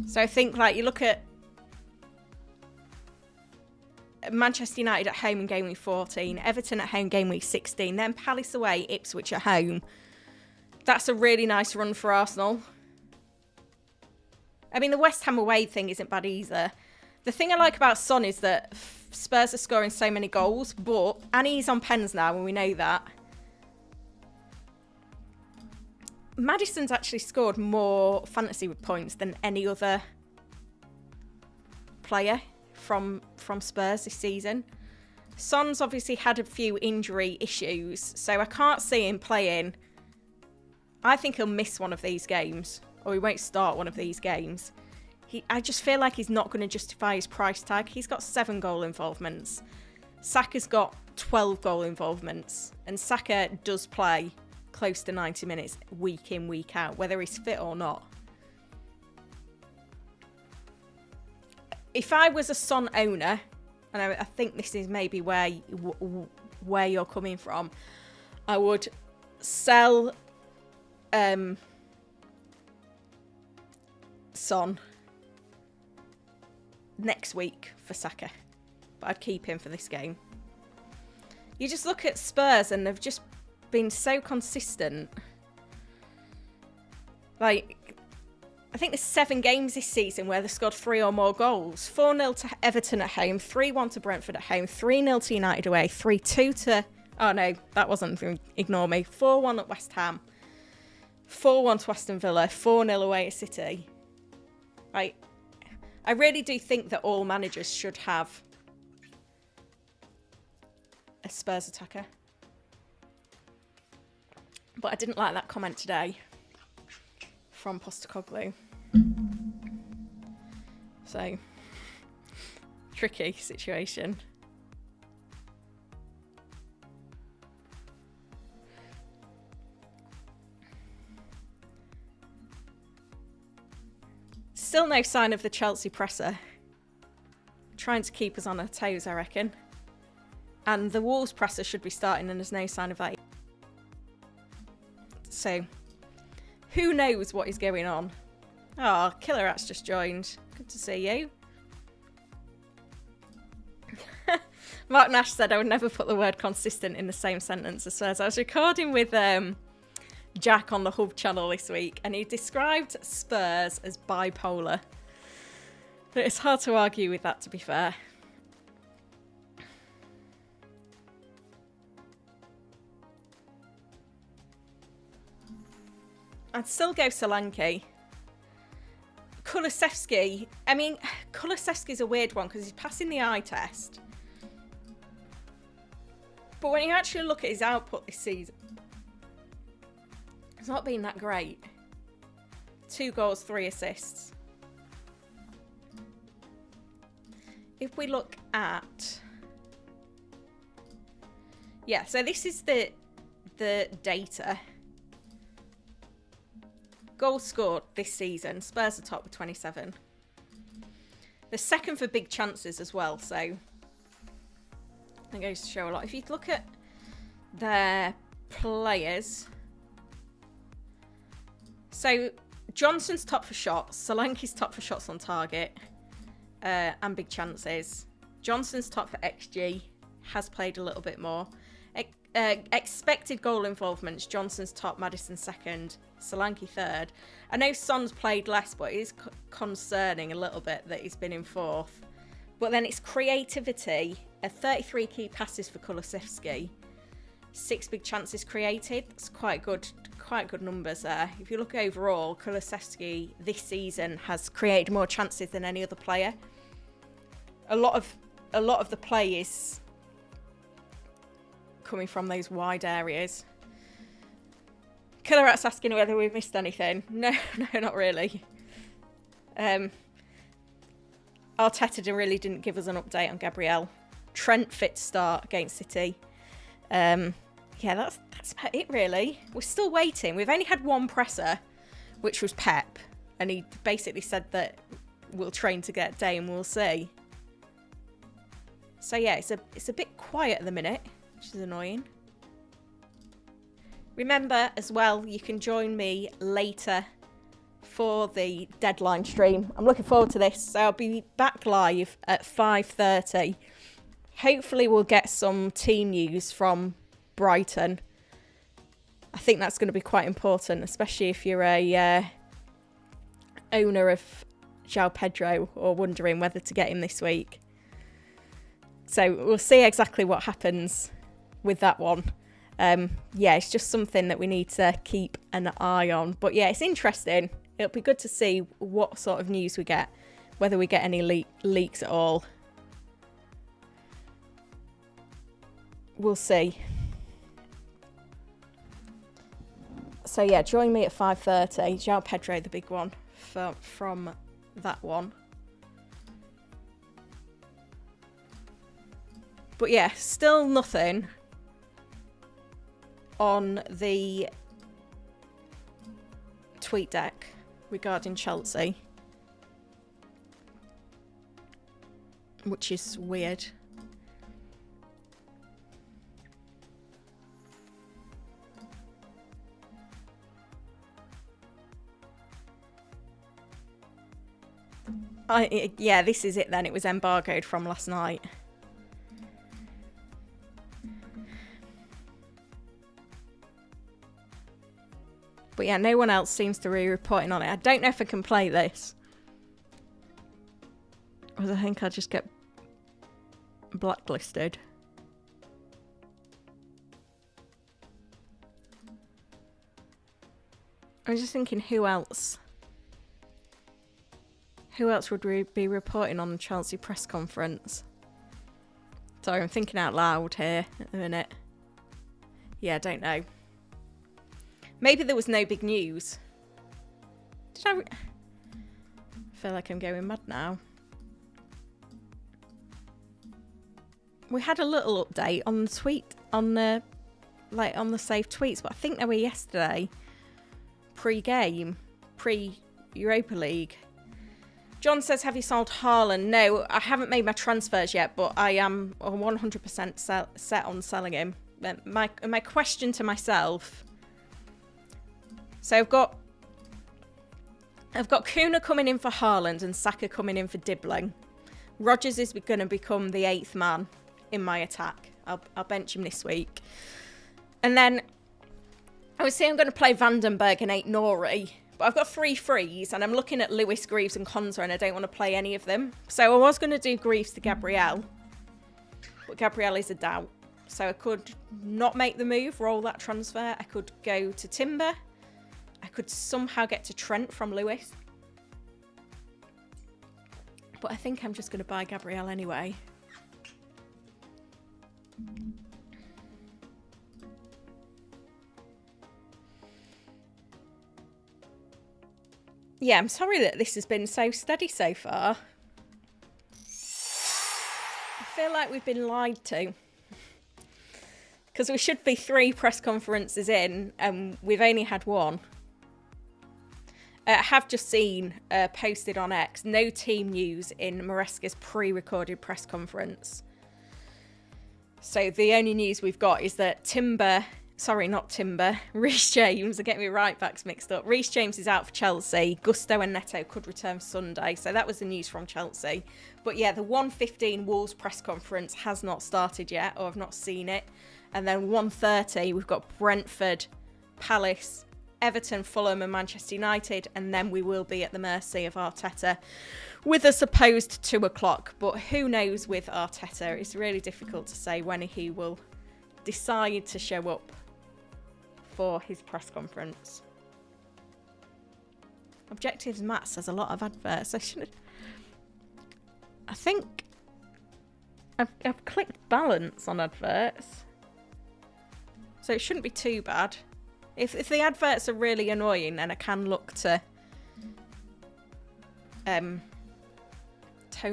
So I think, like, you look at Manchester United at home in game week 14, Everton at home game week 16, then Palace away, Ipswich at home. That's a really nice run for Arsenal. I mean, the West Ham away thing isn't bad either. The thing I like about Son is that Spurs are scoring so many goals, and he's on pens now, and we know that. Maddison's actually scored more fantasy points than any other player from Spurs this season. Son's obviously had a few injury issues, so I can't see him playing. I think he'll miss one of these games, or he won't start one of these games. I just feel like he's not going to justify his price tag. He's got 7 goal involvements. Saka's got 12 goal involvements, and Saka does play close to 90 minutes week in, week out, whether he's fit or not. If I was a Son owner, and I think this is maybe where you're coming from, I would sell Son next week for Saka, but I'd keep him for this game. You just look at Spurs and they've just been so consistent. Like, I think there's 7 games this season where they've scored 3 or more goals. 4-0 to Everton at home, 3-1 to Brentford at home, 3-0 to United away, 3-2 to... Oh no, that wasn't... Ignore me. 4-1 at West Ham, 4-1 to Aston Villa, 4-0 away at City. Like, I really do think that all managers should have a Spurs attacker. But I didn't like that comment today from Postecoglou. So, tricky situation. Still no sign of the Chelsea presser. Trying to keep us on our toes, I reckon. And the Wolves presser should be starting, and there's no sign of that. So, who knows what is going on? Oh, Killer Rat's just joined. Good to see you. Mark Nash said I would never put the word consistent in the same sentence as Spurs. I was recording with Jack on the Hub channel this week, and he described Spurs as bipolar. But it's hard to argue with that, to be fair. I'd still go Solanke. Kulusevski. I mean, Kulusevski's a weird one because he's passing the eye test. But when you actually look at his output this season, it's not been that great. 2 goals, 3 assists. If we look at... Yeah, so this is the data. Goals scored this season. Spurs are top with 27. They're second for big chances as well, so that goes to show a lot. If you look at their players, so Johnson's top for shots, Solanke's top for shots on target and big chances. Johnson's top for XG, has played a little bit more. Expected goal involvements, Johnson's top, Maddison second, Solanke third. I know Son's played less, but it is concerning a little bit that he's been in fourth. But then it's creativity, 33 key passes for Kulusevski, 6 big chances created. That's quite good numbers there. If you look overall, Kulusevski this season has created more chances than any other player. A lot of the play is coming from those wide areas. Killer Rat's asking whether we've missed anything. No, not really. Arteta really didn't give us an update on Gabriel. Trent fit to start against City. Yeah, that's about it really. We're still waiting. We've only had one presser, which was Pep, and he basically said that we'll train to get day and we'll see. So yeah, it's a bit quiet at the minute, which is annoying. Remember as well, you can join me later for the deadline stream. I'm looking forward to this. So I'll be back live at 5:30. Hopefully we'll get some team news from Brighton. I think that's going to be quite important, especially if you're a owner of João Pedro or wondering whether to get him this week. So we'll see exactly what happens with that one. Yeah, it's just something that we need to keep an eye on. But yeah, it's interesting. It'll be good to see what sort of news we get, whether we get any leaks at all. We'll see. So yeah, join me at 5:30. João Pedro, the big one from that one. But yeah, still nothing on the tweet deck regarding Chelsea, which is weird. Yeah, this is it then. It was embargoed from last night. But yeah, no one else seems to be reporting on it. I don't know if I can play this, because I think I'll just get blacklisted. I was just thinking, who else? Who else would be reporting on the Chelsea press conference? Sorry, I'm thinking out loud here at the minute. Yeah, I don't know. Maybe there was no big news. Did I feel like I'm going mad now? we had a little update on the tweet, on the saved tweets, but I think they were yesterday, pre-game, pre-Europa League. John says, have you sold Haaland? No, I haven't made my transfers yet, but I am 100% set on selling him. My question to myself, so I've got Kuna coming in for Haaland and Saka coming in for Dibbling. Rodgers is going to become the 8th man in my attack. I'll bench him this week. And then I would say I'm going to play Vandenberg and 8 Nori. But I've got 3 frees and I'm looking at Lewis, Greaves and Konza and I don't want to play any of them. So I was going to do Greaves to Gabriel. But Gabriel is a doubt. So I could not make the move, roll that transfer. I could go to Timber. I could somehow get to Trent from Lewis. But I think I'm just going to buy Gabriel anyway. Yeah, I'm sorry that this has been so steady so far. I feel like we've been lied to. Because we should be 3 press conferences in and we've only had 1. I have just seen posted on X, no team news in Maresca's pre-recorded press conference. So the only news we've got is that Reece James, I get my right backs mixed up. Reece James is out for Chelsea. Gusto and Neto could return Sunday. So that was the news from Chelsea. But yeah, the 1:15 Wolves press conference has not started yet, or I've not seen it. And then 1:30, we've got Brentford, Palace, Everton, Fulham and Manchester United. And then we will be at the mercy of Arteta with a supposed 2 o'clock. But who knows with Arteta? It's really difficult to say when he will decide to show up for his press conference. Objectives Matt says a lot of adverts. I think I've clicked balance on adverts, so it shouldn't be too bad. If the adverts are really annoying, then I can look to tone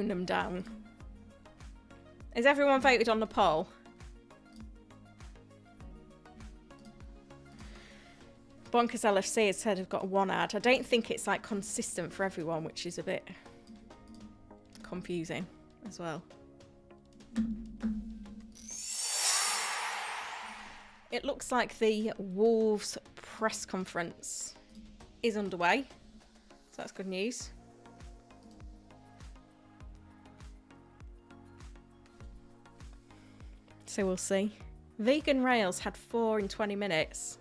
them down. Has everyone voted on the poll? Bonkers LFC has said I've got 1 ad. I don't think it's like consistent for everyone, which is a bit confusing as well. It looks like the Wolves press conference is underway, so that's good news. So we'll see. Vegan Rails had 4 in 20 minutes.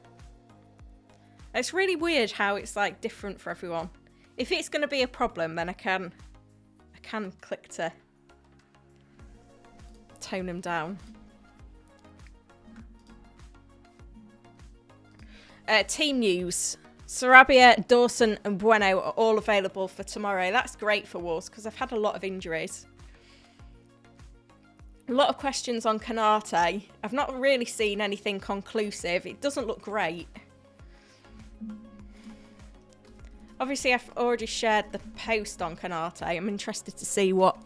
It's really weird how it's like different for everyone. If it's going to be a problem, then I can click to tone them down. Team news. Sarabia, Dawson and Bueno are all available for tomorrow. That's great for Wolves because I've had a lot of injuries. A lot of questions on Canate. I've not really seen anything conclusive. It doesn't look great. Obviously, I've already shared the post on Canate. I'm interested to see what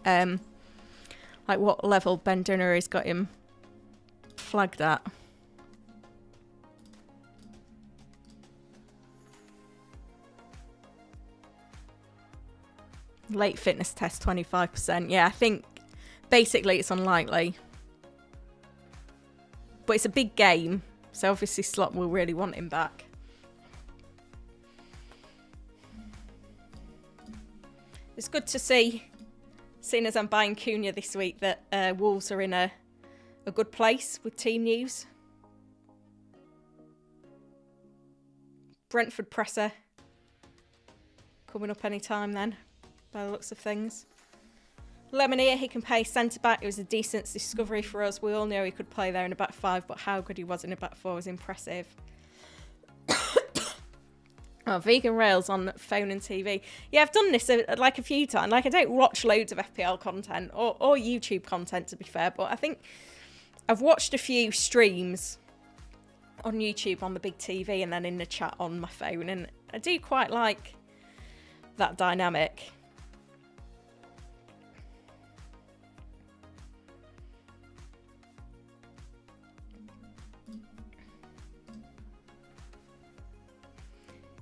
level Ben Dunner has got him flagged at. Late fitness test, 25%. Yeah, I think basically it's unlikely. But it's a big game, so obviously Slot will really want him back. It's good to see, seeing as I'm buying Cunha this week, that Wolves are in a good place with team news. Brentford presser coming up any time then, by the looks of things. Lemonier, he can play centre-back. It was a decent discovery for us. We all know he could play there in a back 5, but how good he was in a back 4 was impressive. Oh, Vegan Rails on phone and TV. Yeah, I've done this like a few times. Like, I don't watch loads of FPL content or YouTube content, to be fair, but I think I've watched a few streams on YouTube on the big TV and then in the chat on my phone, and I do quite like that dynamic.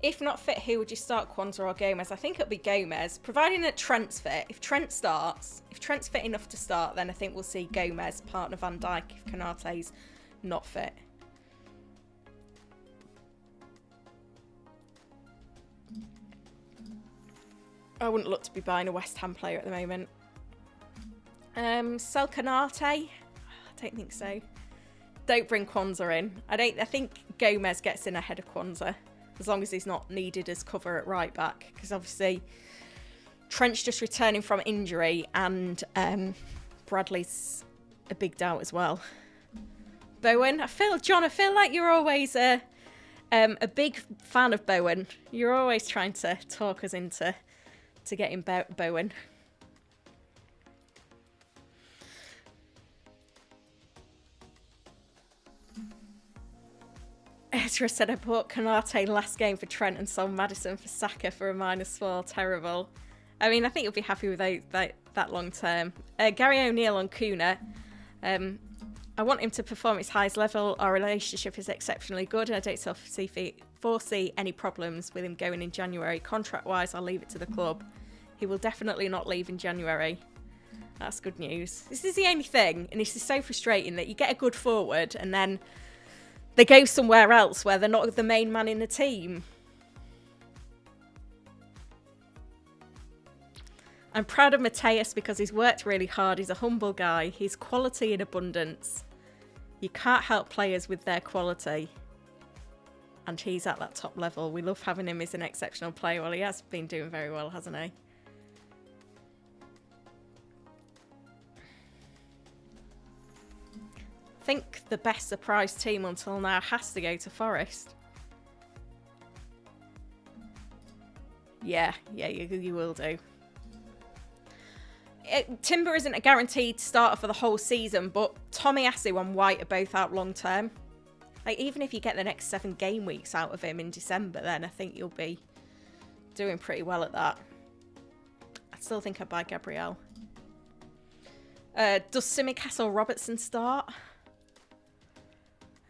If not fit, who would you start, Kwanzaa or Gomez? I think it'll be Gomez, providing that Trent's fit. If Trent's fit enough to start, then I think we'll see Gomez, partner Van Dijk, if Konate's not fit. I wouldn't look to be buying a West Ham player at the moment. Sell Konate? I don't think so. Don't bring Kwanzaa in. I think Gomez gets in ahead of Kwanzaa, as long as he's not needed as cover at right back, because obviously Trent's just returning from injury, and Bradley's a big doubt as well. Bowen, I feel like you're always a big fan of Bowen. You're always trying to talk us into getting Bowen. Ezra said I bought Konate last game for Trent and sold Maddison for Saka for a -4. Terrible. I mean, I think you'll be happy with that long term. Gary O'Neill on Kuna. I want him to perform at his highest level. Our relationship is exceptionally good, and I don't foresee any problems with him going in January. Contract-wise, I'll leave it to the club. He will definitely not leave in January. That's good news. This is the only thing, and this is so frustrating, that you get a good forward and then they go somewhere else where they're not the main man in the team. I'm proud of Mateus because he's worked really hard. He's a humble guy. He's quality in abundance. You can't help players with their quality. And he's at that top level. We love having him as an exceptional player. Well, he has been doing very well, hasn't he? I think the best surprise team until now has to go to Forest. Yeah, you will do. Timber isn't a guaranteed starter for the whole season, but Tomiyasu and White are both out long term. Like, even if you get the next 7 game weeks out of him in December, then I think you'll be doing pretty well at that. I still think I'd buy Gabriel. Does Tsimikas or Robertson start?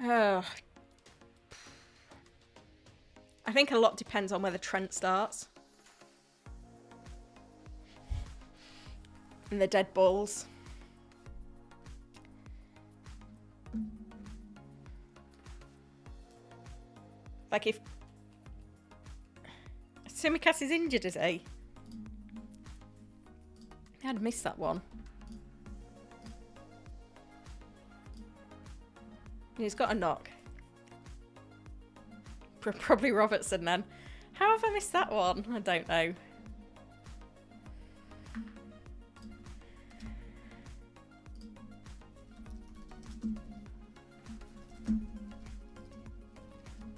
Oh. I think a lot depends on whether Trent starts. And the dead balls. Like, if Tsimikas is injured, is he? I'd missed that one. He's got a knock. Probably Robertson then. How have I missed that one? I don't know.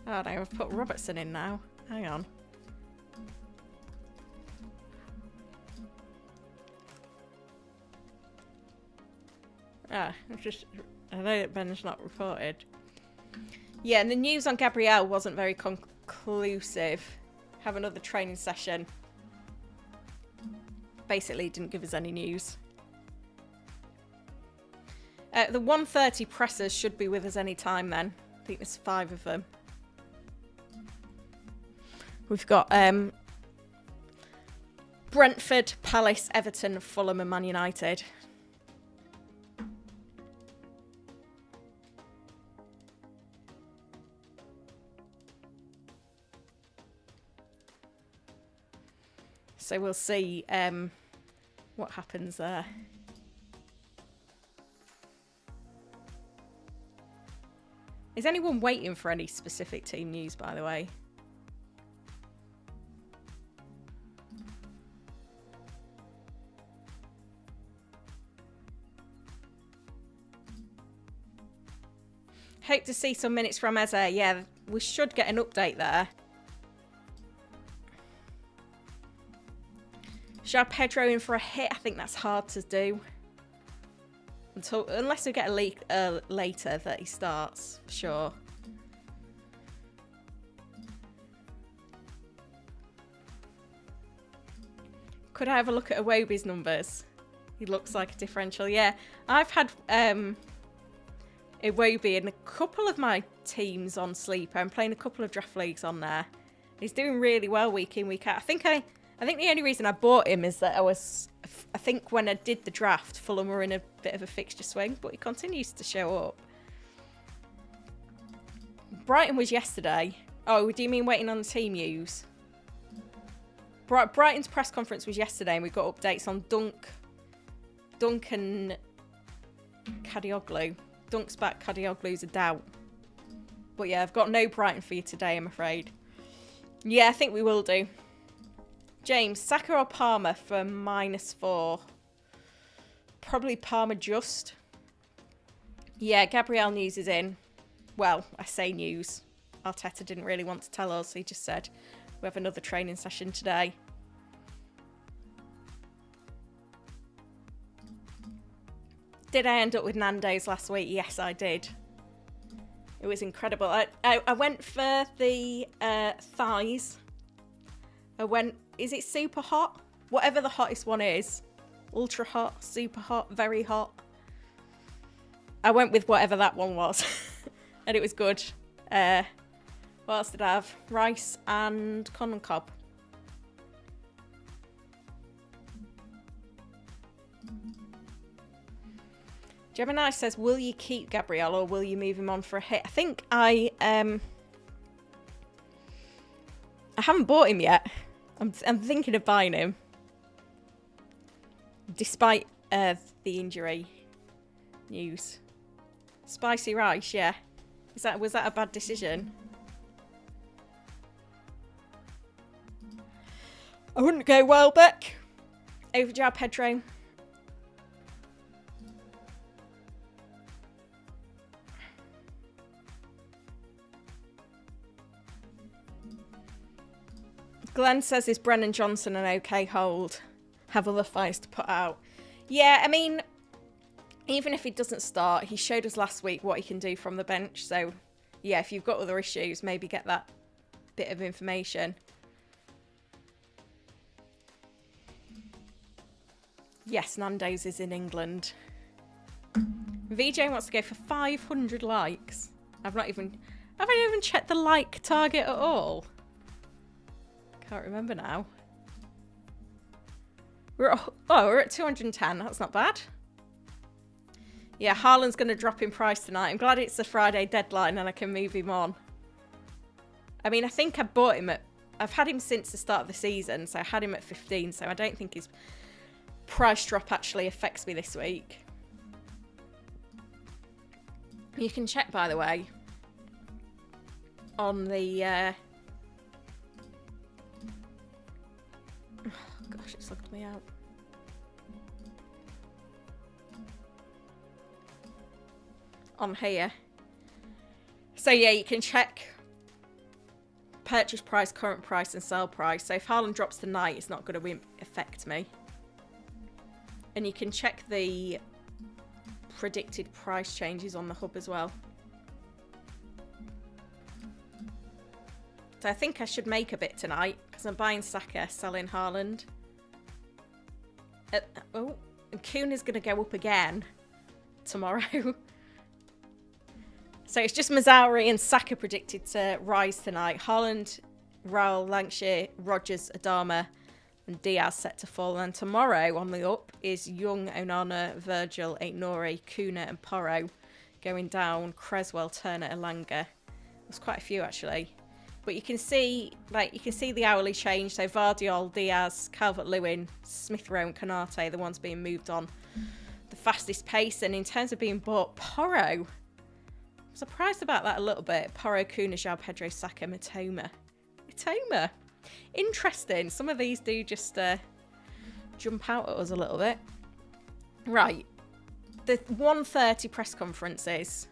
Oh no, I've put Robertson in now. Hang on. I know that Ben's not reported. Yeah, and the news on Gabriel wasn't very conclusive. Have another training session. Basically, didn't give us any news. The 1:30 pressers should be with us any time then. I think there's 5 of them. We've got Brentford, Palace, Everton, Fulham and Man United. So we'll see what happens there. Is anyone waiting for any specific team news, by the way? Hope to see some minutes from Eze. Yeah, we should get an update there. Should I have Pedro in for a hit? I think that's hard to do. Unless we get a leak later that he starts, for sure. Could I have a look at Iwobi's numbers? He looks like a differential. Yeah, I've had Iwobi in a couple of my teams on Sleeper. I'm playing a couple of draft leagues on there. He's doing really well week in, week out. I think the only reason I bought him is that I think when I did the draft, Fulham were in a bit of a fixture swing, but he continues to show up. Brighton was yesterday. Oh, do you mean waiting on the team news? Brighton's press conference was yesterday, and we got updates on Dunk and Kadioglu. Dunk's back, Kadioglu's a doubt. But yeah, I've got no Brighton for you today, I'm afraid. Yeah, I think we will do. James, Saka or Palmer for -4? Probably Palmer just. Yeah, Gabriel news is in. Well, I say news. Arteta didn't really want to tell us. He just said, we have another training session today. Did I end up with Nando's last week? Yes, I did. It was incredible. I went for the thighs. I went, is it super hot? Whatever the hottest one is. Ultra hot, super hot, very hot. I went with whatever that one was. And it was good. What else did I have? Rice and corn on cob. Gemini says, will you keep Gabriel or will you move him on for a hit? I think I haven't bought him yet. I'm thinking of buying him. Despite the injury news. Spicy rice, yeah. Was that a bad decision? I wouldn't go Welbeck. Over João Pedro. Glenn says, is Brennan Johnson an okay hold? Have other fires to put out. Yeah, I mean, even if he doesn't start, he showed us last week what he can do from the bench. So, yeah, if you've got other issues, maybe get that bit of information. Yes, Nando's is in England. VJ wants to go for 500 likes. Have I even checked the like target at all? Can't remember now. We're at 210. That's not bad. Yeah, Haaland's going to drop in price tonight. I'm glad it's the Friday deadline and I can move him on. I mean, I think I bought him I've had him since the start of the season, so I had him at 15, so I don't think his price drop actually affects me this week. You can check, by the way, on the... Oh, gosh, it's looked me out. On here. So yeah, you can check purchase price, current price and sell price. So if Haaland drops tonight, it's not going to affect me. And you can check the predicted price changes on the hub as well. So I think I should make a bit tonight because I'm buying Saka, selling Haaland. And Kuhn is going to go up again tomorrow. So it's just Mazzouri and Saka predicted to rise tonight. Haaland, Raul, Lancashire, Rodgers, Adama and Diaz set to fall. And tomorrow on the up is Young, Onana, Virgil, Aït-Nouri, Kuna and Porro going down. Creswell, Turner, Elanga. There's quite a few actually. But you can see the hourly change. So Vardiol, Diaz, Calvert-Lewin, Smith Rowe and Konate, the ones being moved on the fastest pace. And in terms of being bought, Porro... surprised about that a little bit. Porro, Kuna, João Pedro, Saka, Matoma. Interesting. Some of these do just jump out at us a little bit. Right. The 1:30 press conferences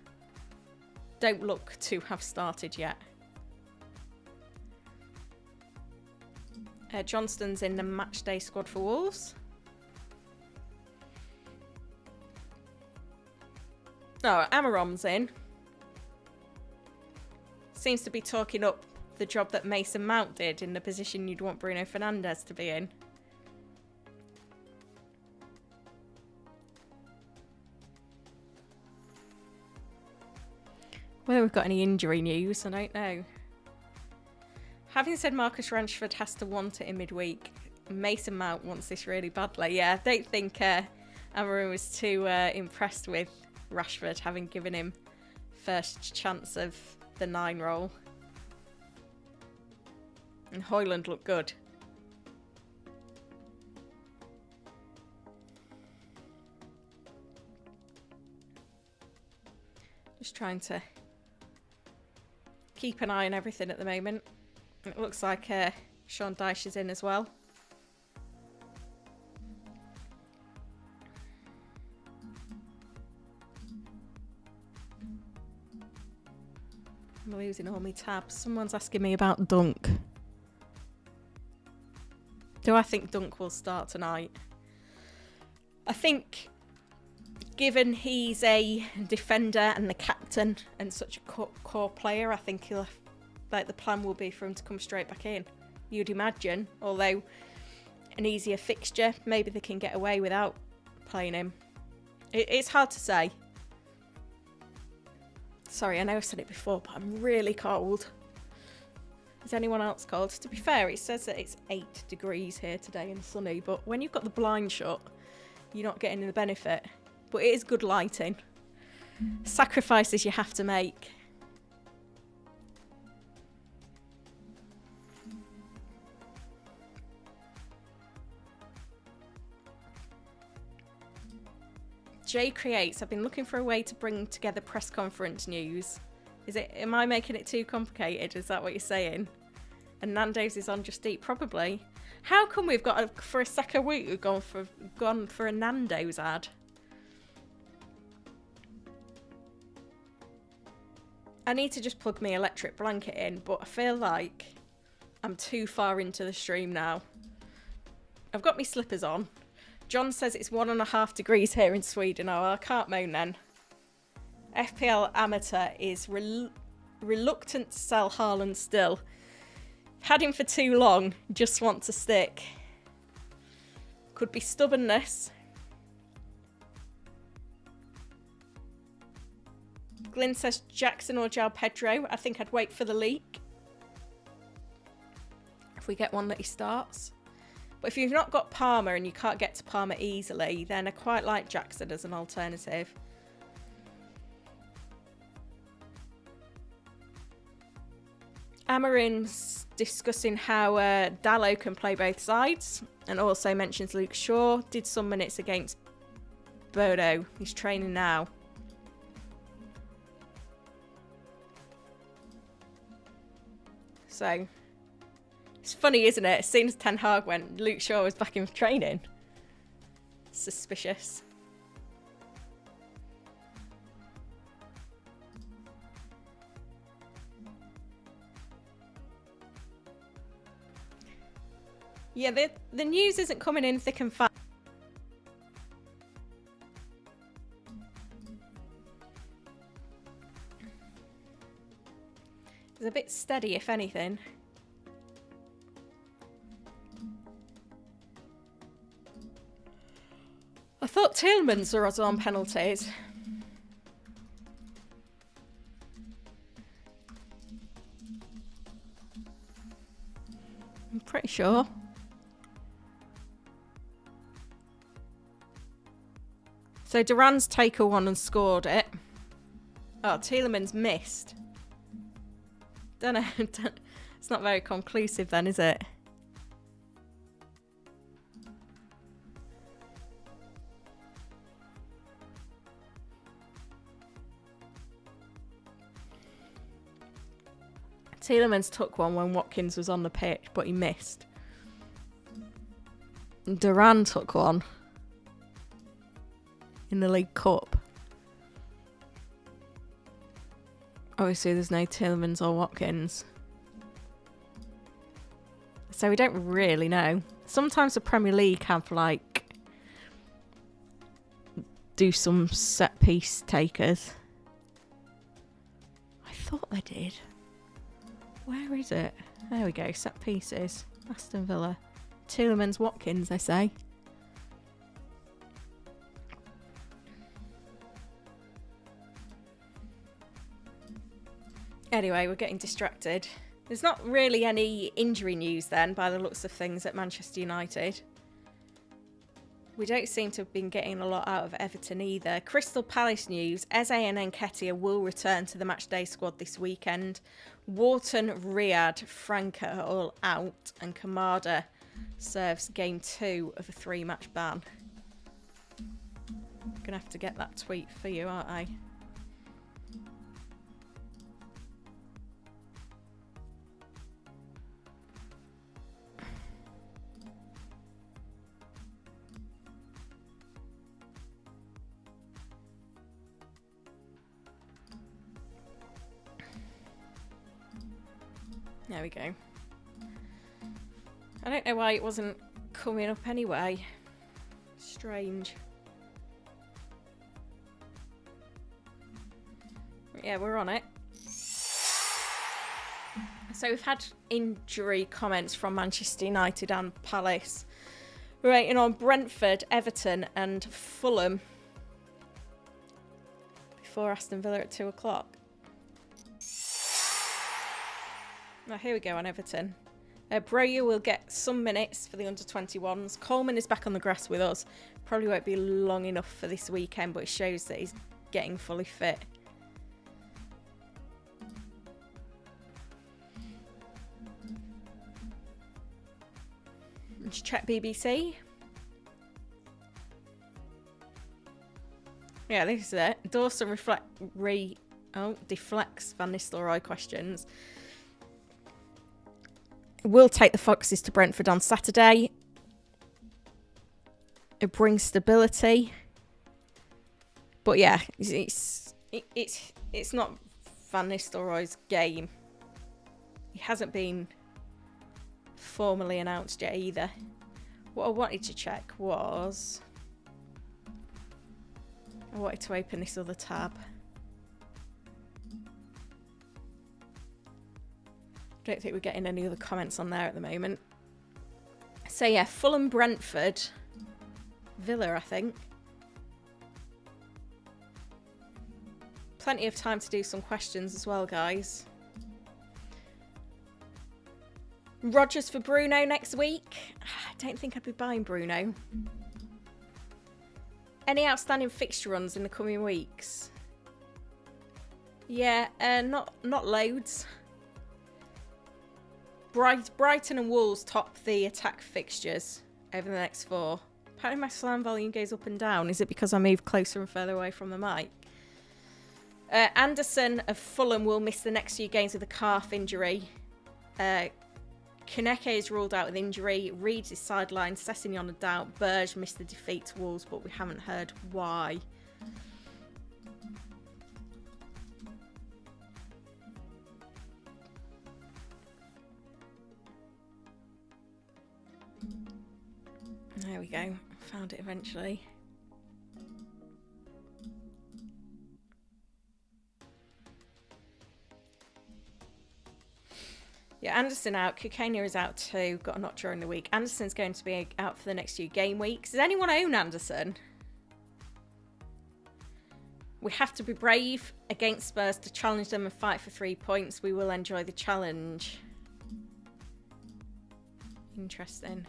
don't look to have started yet. Johnston's in the matchday squad for Wolves. Oh, Amarom's in. Seems to be talking up the job that Mason Mount did in the position you'd want Bruno Fernandes to be in. Whether we've got any injury news, I don't know. Having said Marcus Rashford has to want it in midweek, Mason Mount wants this really badly. Yeah, I don't think Amorim was too impressed with Rashford, having given him first chance of the 9 role. And Højlund looked good. Just trying to keep an eye on everything at the moment. It looks like Sean Dyche is in as well. I'm losing all my tabs. Someone's asking me about Dunk. Do I think Dunk will start tonight? I think, given he's a defender and the captain and such a core player, I think the plan will be for him to come straight back in. You'd imagine, although an easier fixture, maybe they can get away without playing him. It's hard to say. Sorry, I know I've said it before, but I'm really cold. Is anyone else cold? To be fair, it says that it's 8 degrees here today and sunny, but when you've got the blind shut, you're not getting the benefit. But it is good lighting. Sacrifices you have to make. Jay Creates, I've been looking for a way to bring together press conference news. Am I making it too complicated? Is that what you're saying? And Nando's is on Just Eat? Probably. How come we've got, for a second week, we've gone for a Nando's ad? I need to just plug my electric blanket in, but I feel like I'm too far into the stream now. I've got my slippers on. John says it's 1.5 degrees here in Sweden. Oh, I can't moan then. FPL Amateur is reluctant to sell Haaland still. Had him for too long, just want to stick. Could be stubbornness. Glyn says Jackson or João Pedro. I think I'd wait for the leak. If we get one that he starts. But if you've not got Palmer and you can't get to Palmer easily, then I quite like Jackson as an alternative. Amorim's discussing how Dalot can play both sides, and also mentions Luke Shaw. Did some minutes against Bodo. He's training now. So, it's funny, isn't it? As soon as Ten Hag went, Luke Shaw was back in training. Suspicious. Yeah, the news isn't coming in thick and fast. It's a bit steady, if anything. I thought Tielemans was on penalties. I'm pretty sure. So Duran's taken one and scored it. Oh, Tielemans missed. Don't know. It's not very conclusive then, is it? Tielemans took one when Watkins was on the pitch, but he missed. Duran took one in the League Cup. Obviously, there's no Tielemans or Watkins. So we don't really know. Sometimes the Premier League have, like, do some set-piece takers. I thought they did. Where is it? There we go, set pieces. Aston Villa. Tielemans, Watkins, they say. Anyway, we're getting distracted. There's not really any injury news then, by the looks of things, at Manchester United. We don't seem to have been getting a lot out of Everton either. Crystal Palace news. Eze and Nketiah will return to the matchday squad this weekend. Wharton, Riyad, Franca are all out. And Kamada serves game 2 of a 3-match ban. I'm going to have to get that tweet for you, aren't I? There we go. I don't know why it wasn't coming up anyway. Strange. Yeah, we're on it. So we've had injury comments from Manchester United and Palace. We're waiting on Brentford, Everton and Fulham before Aston Villa at 2 o'clock. Now, here we go on Everton. Broja will get some minutes for the under-21s. Coleman is back on the grass with us. Probably won't be long enough for this weekend, but it shows that he's getting fully fit. Let's check BBC. Yeah, this is it. Dawson deflects Van Nistelrooy questions. We'll take the Foxes to Brentford on Saturday. It brings stability. But yeah, it's not Van Nistelrooy's game. He hasn't been formally announced yet either. What I wanted to check was... I wanted to open this other tab. I don't think we're getting any other comments on there at the moment. So yeah, Fulham, Brentford, Villa, I think. Plenty of time to do some questions as well, guys. Rodgers for Bruno next week. I don't think I'd be buying Bruno. Any outstanding fixture runs in the coming weeks? Yeah, not loads. Brighton and Wolves top the attack fixtures over the next 4. Apparently my slam volume goes up and down. Is it because I move closer and further away from the mic? Anderson of Fulham will miss the next few games with a calf injury. Kaneke is ruled out with injury. Reed is sidelined. Sessegnon a doubt. Berge missed the defeat to Wolves, but we haven't heard why. There we go. Found it eventually. Yeah, Anderson out. Kukania is out too. Got a knock during the week. Anderson's going to be out for the next few game weeks. Does anyone own Anderson? We have to be brave against Spurs to challenge them and fight for 3 points. We will enjoy the challenge. Interesting.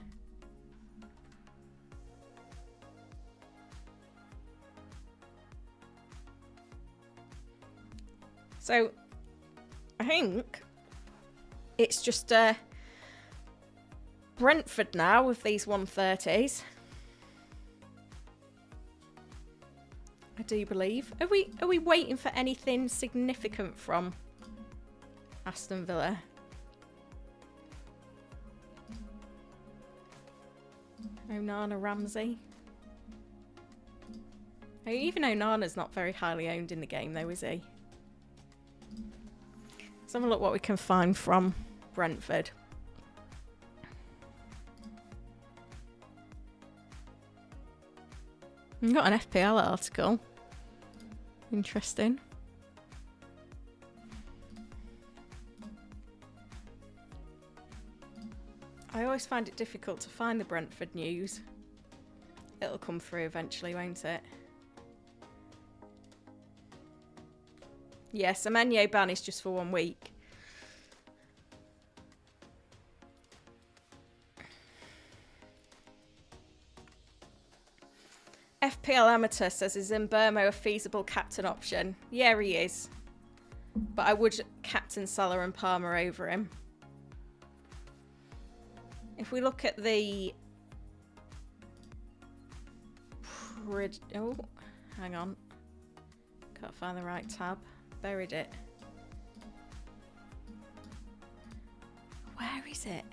So, I think it's just Brentford now with these 130s. I do believe. Are we waiting for anything significant from Aston Villa? Onana, Ramsey. Even Onana's not very highly owned in the game though, is he? Let's have a look what we can find from Brentford. We've got an FPL article. Interesting. I always find it difficult to find the Brentford news. It'll come through eventually, won't it? Yes, Semenyo ban is just for 1 week. FPL Amateur says, is Mbermo a feasible captain option? Yeah, he is. But I would captain Salah and Palmer over him. If we look at the... Oh, hang on. Can't find the right tab. Buried it. Where is it?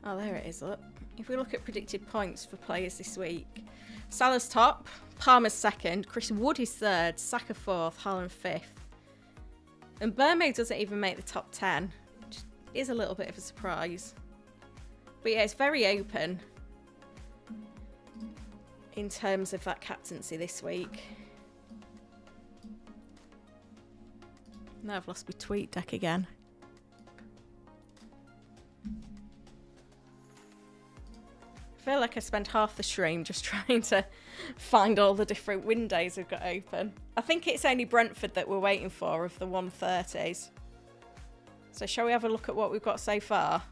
Oh, there it is, look. If we look at predicted points for players this week, Salah's top, Palmer's second, Chris Wood is third, Saka fourth, Haaland fifth. And Burmo doesn't even make the top 10, which is a little bit of a surprise. But yeah, it's very open in terms of that captaincy this week. Now I've lost my tweet deck again. I feel like I spent half the stream just trying to find all the different windows we've got open. I think it's only Brentford that we're waiting for of the 130s. So shall we have a look at what we've got so far?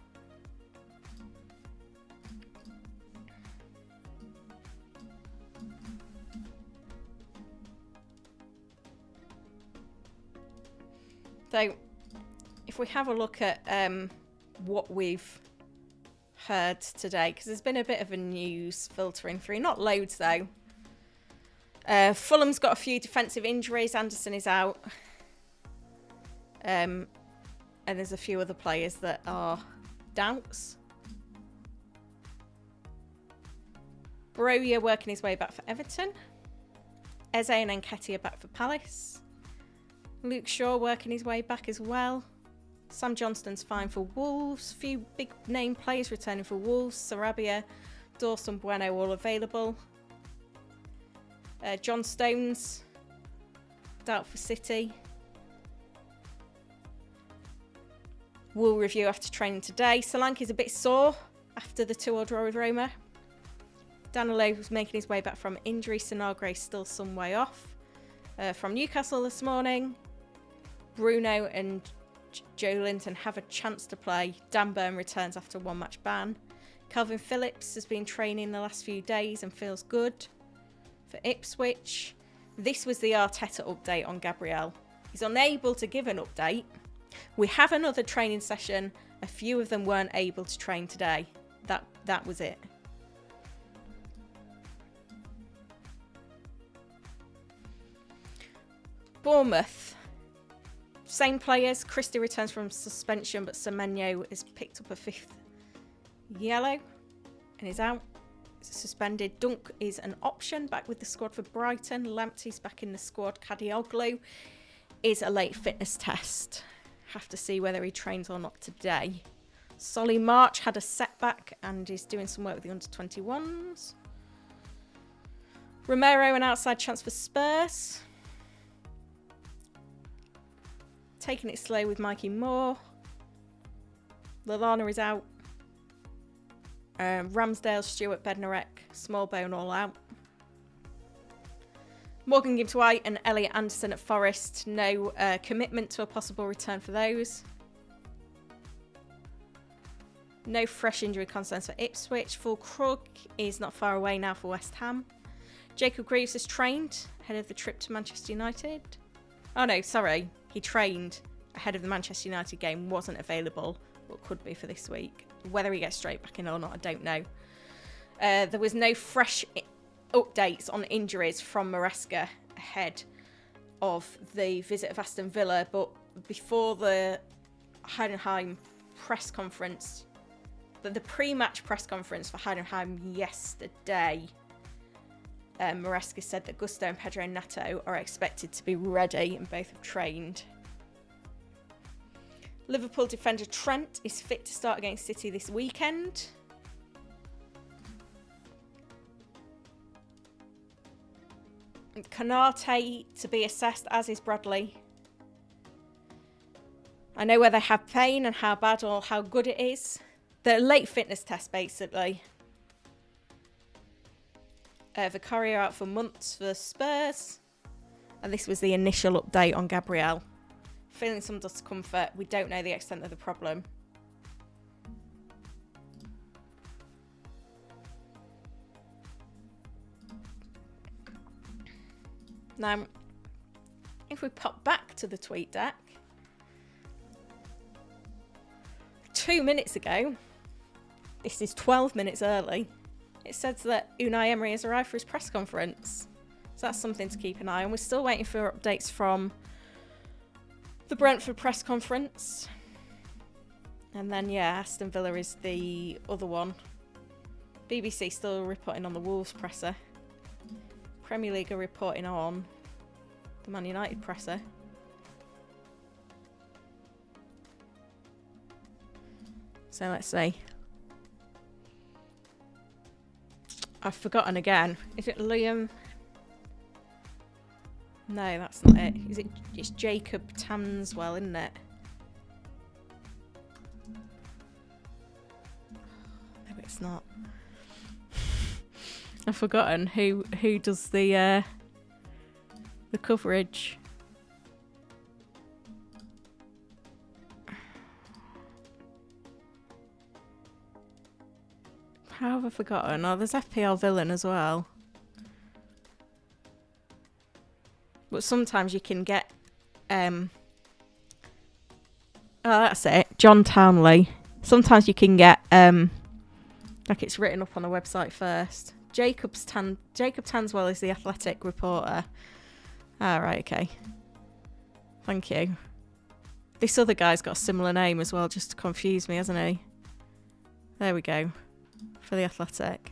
So if we have a look at what we've heard today, because there's been a bit of a news filtering through, not loads though. Fulham's got a few defensive injuries. Anderson is out, and there's a few other players that are doubts. Broja working his way back for Everton. Eze and Nketiah are back for Palace. Luke Shaw working his way back as well. Sam Johnston's fine for Wolves. Few big name players returning for Wolves. Sarabia, Dawson Bueno all available. John Stones, doubt for City. We'll review after training today. Solanke's a bit sore after the 2-2 draw with Roma. Danilo was making his way back from injury. Sinagre's still some way off. From Newcastle this morning, Bruno and Joe Linton have a chance to play. Dan Burn returns after 1-match ban. Calvin Phillips has been training the last few days and feels good. For Ipswich, this was the Arteta update on Gabriel. He's unable to give an update. We have another training session. A few of them weren't able to train today. That was it. Bournemouth. Same players. Christie returns from suspension, but Semenyo has picked up a 5th yellow and is out. Suspended. Dunk is an option, back with the squad for Brighton. Lamptey's back in the squad. Kadioglu is a late fitness test. Have to see whether he trains or not today. Solly March had a setback and is doing some work with the under-21s. Romero, an outside chance for Spurs. Taking it slow with Mikey Moore. Lallana is out. Ramsdale, Stewart, Bednarek, Smallbone all out. Morgan Gibbs-White and Elliot Anderson at Forest. No commitment to a possible return for those. No fresh injury concerns for Ipswich. Full Krug is not far away now for West Ham. Jacob Greaves has trained ahead of the trip to Manchester United. Oh no, sorry. He trained ahead of the Manchester United game, wasn't available, but could be for this week. Whether he gets straight back in or not, I don't know. There was no fresh updates on injuries from Maresca ahead of the visit of Aston Villa, but before the Heidenheim press conference, the pre-match press conference for Heidenheim yesterday, Maresca said that Gusto and Pedro Neto are expected to be ready and both have trained. Liverpool defender Trent is fit to start against City this weekend. Konate to be assessed, as is Bradley. I know where they have pain and how bad or how good it is. The late fitness test, basically. Vicario out for months for Spurs. And this was the initial update on Gabriel. Feeling some discomfort. We don't know the extent of the problem. Now, if we pop back to the tweet deck, 2 minutes ago, this is 12 minutes early, it says that Unai Emery has arrived for his press conference. So that's something to keep an eye on. We're still waiting for updates from the Brentford press conference. And then, yeah, Aston Villa is the other one. BBC still reporting on the Wolves presser. Premier League are reporting on the Man United presser. So let's see. I've forgotten again. Is it Liam? No, that's not it. Is it? It's Jacob Tanswell, isn't it? No, it's not. I've forgotten who does the coverage. How have I forgotten? Oh, there's FPL Villain as well. But sometimes you can get oh, that's it. John Townley. Sometimes you can get like it's written up on the website first. Jacob Tanswell is the Athletic reporter. Ah, right, okay. Thank you. This other guy's got a similar name as well, just to confuse me, hasn't he? There we go. For the Athletic.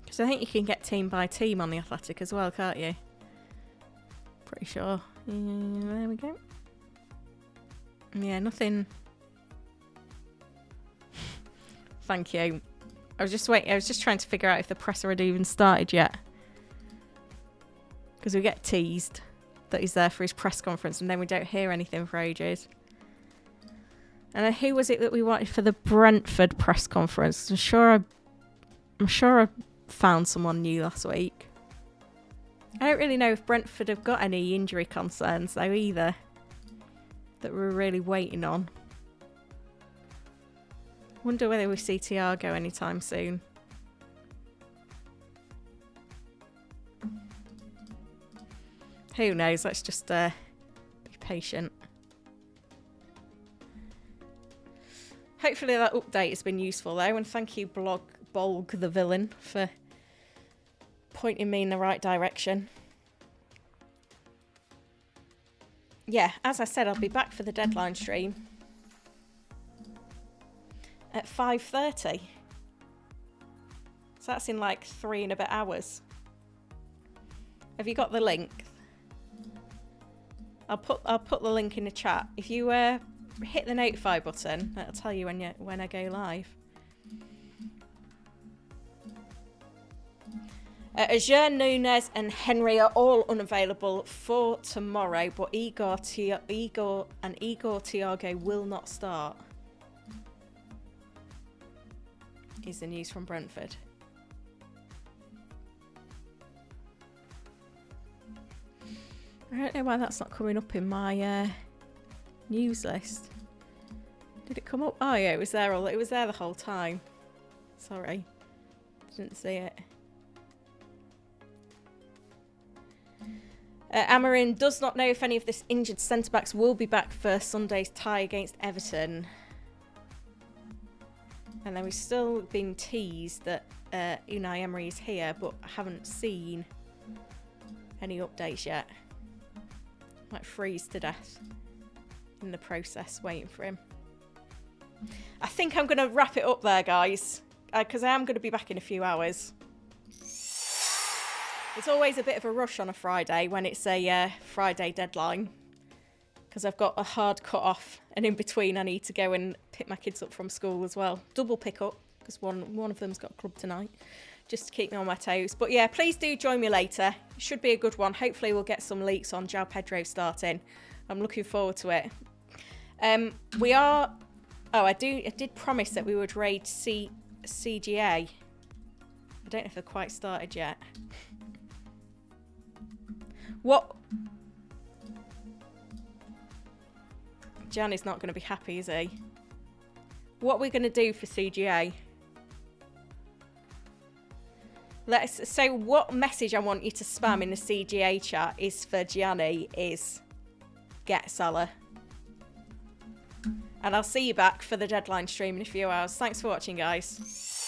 Because I think you can get team by team on the Athletic as well, can't you? Pretty sure. There we go. Yeah, nothing. Thank you. I was just trying to figure out if the presser had even started yet. Because we get teased that he's there for his press conference and then we don't hear anything for ages. And then who was it that we wanted for the Brentford press conference? I'm sure I found someone new last week. I don't really know if Brentford have got any injury concerns though either that we're really waiting on. Wonder whether we see Thiago anytime soon. Who knows? Let's just be patient. Hopefully that update has been useful though, and thank you Bolg the Villain for pointing me in the right direction. Yeah, as I said, I'll be back for the deadline stream at 5:30. So that's in like 3 and a bit hours. Have you got the link? I'll put the link in the chat. If you hit the notify button, that'll tell you when I go live. Azure, Nunes and Henry are all unavailable for tomorrow, but Igor and Thiago will not start. Is the news from Brentford. I don't know why that's not coming up in my news list. Did it come up? Oh yeah, it was there the whole time. Sorry, didn't see it. Amarin does not know if any of this injured centre-backs will be back for Sunday's tie against Everton. And then we've still been teased that Unai Emery is here, but I haven't seen any updates yet. Might freeze to death in the process waiting for him. I think I'm going to wrap it up there, guys, because I am going to be back in a few hours. It's always a bit of a rush on a Friday when it's a Friday deadline, because I've got a hard cut off, and in between I need to go and pick my kids up from school as well. Double pick up, because one of them's got a club tonight, just to keep me on my toes. But yeah, please do join me later. It should be a good one. Hopefully we'll get some leaks on João Pedro starting. I'm looking forward to it. We are... Oh, I did promise that we would raid CGA. I don't know if they've quite started yet. What? Jan is not going to be happy, is he? What we're going to do for CGA So what message I want you to spam in the CGA chat is for Gianni is get Salah. And I'll see you back for the deadline stream in a few hours. Thanks for watching, guys.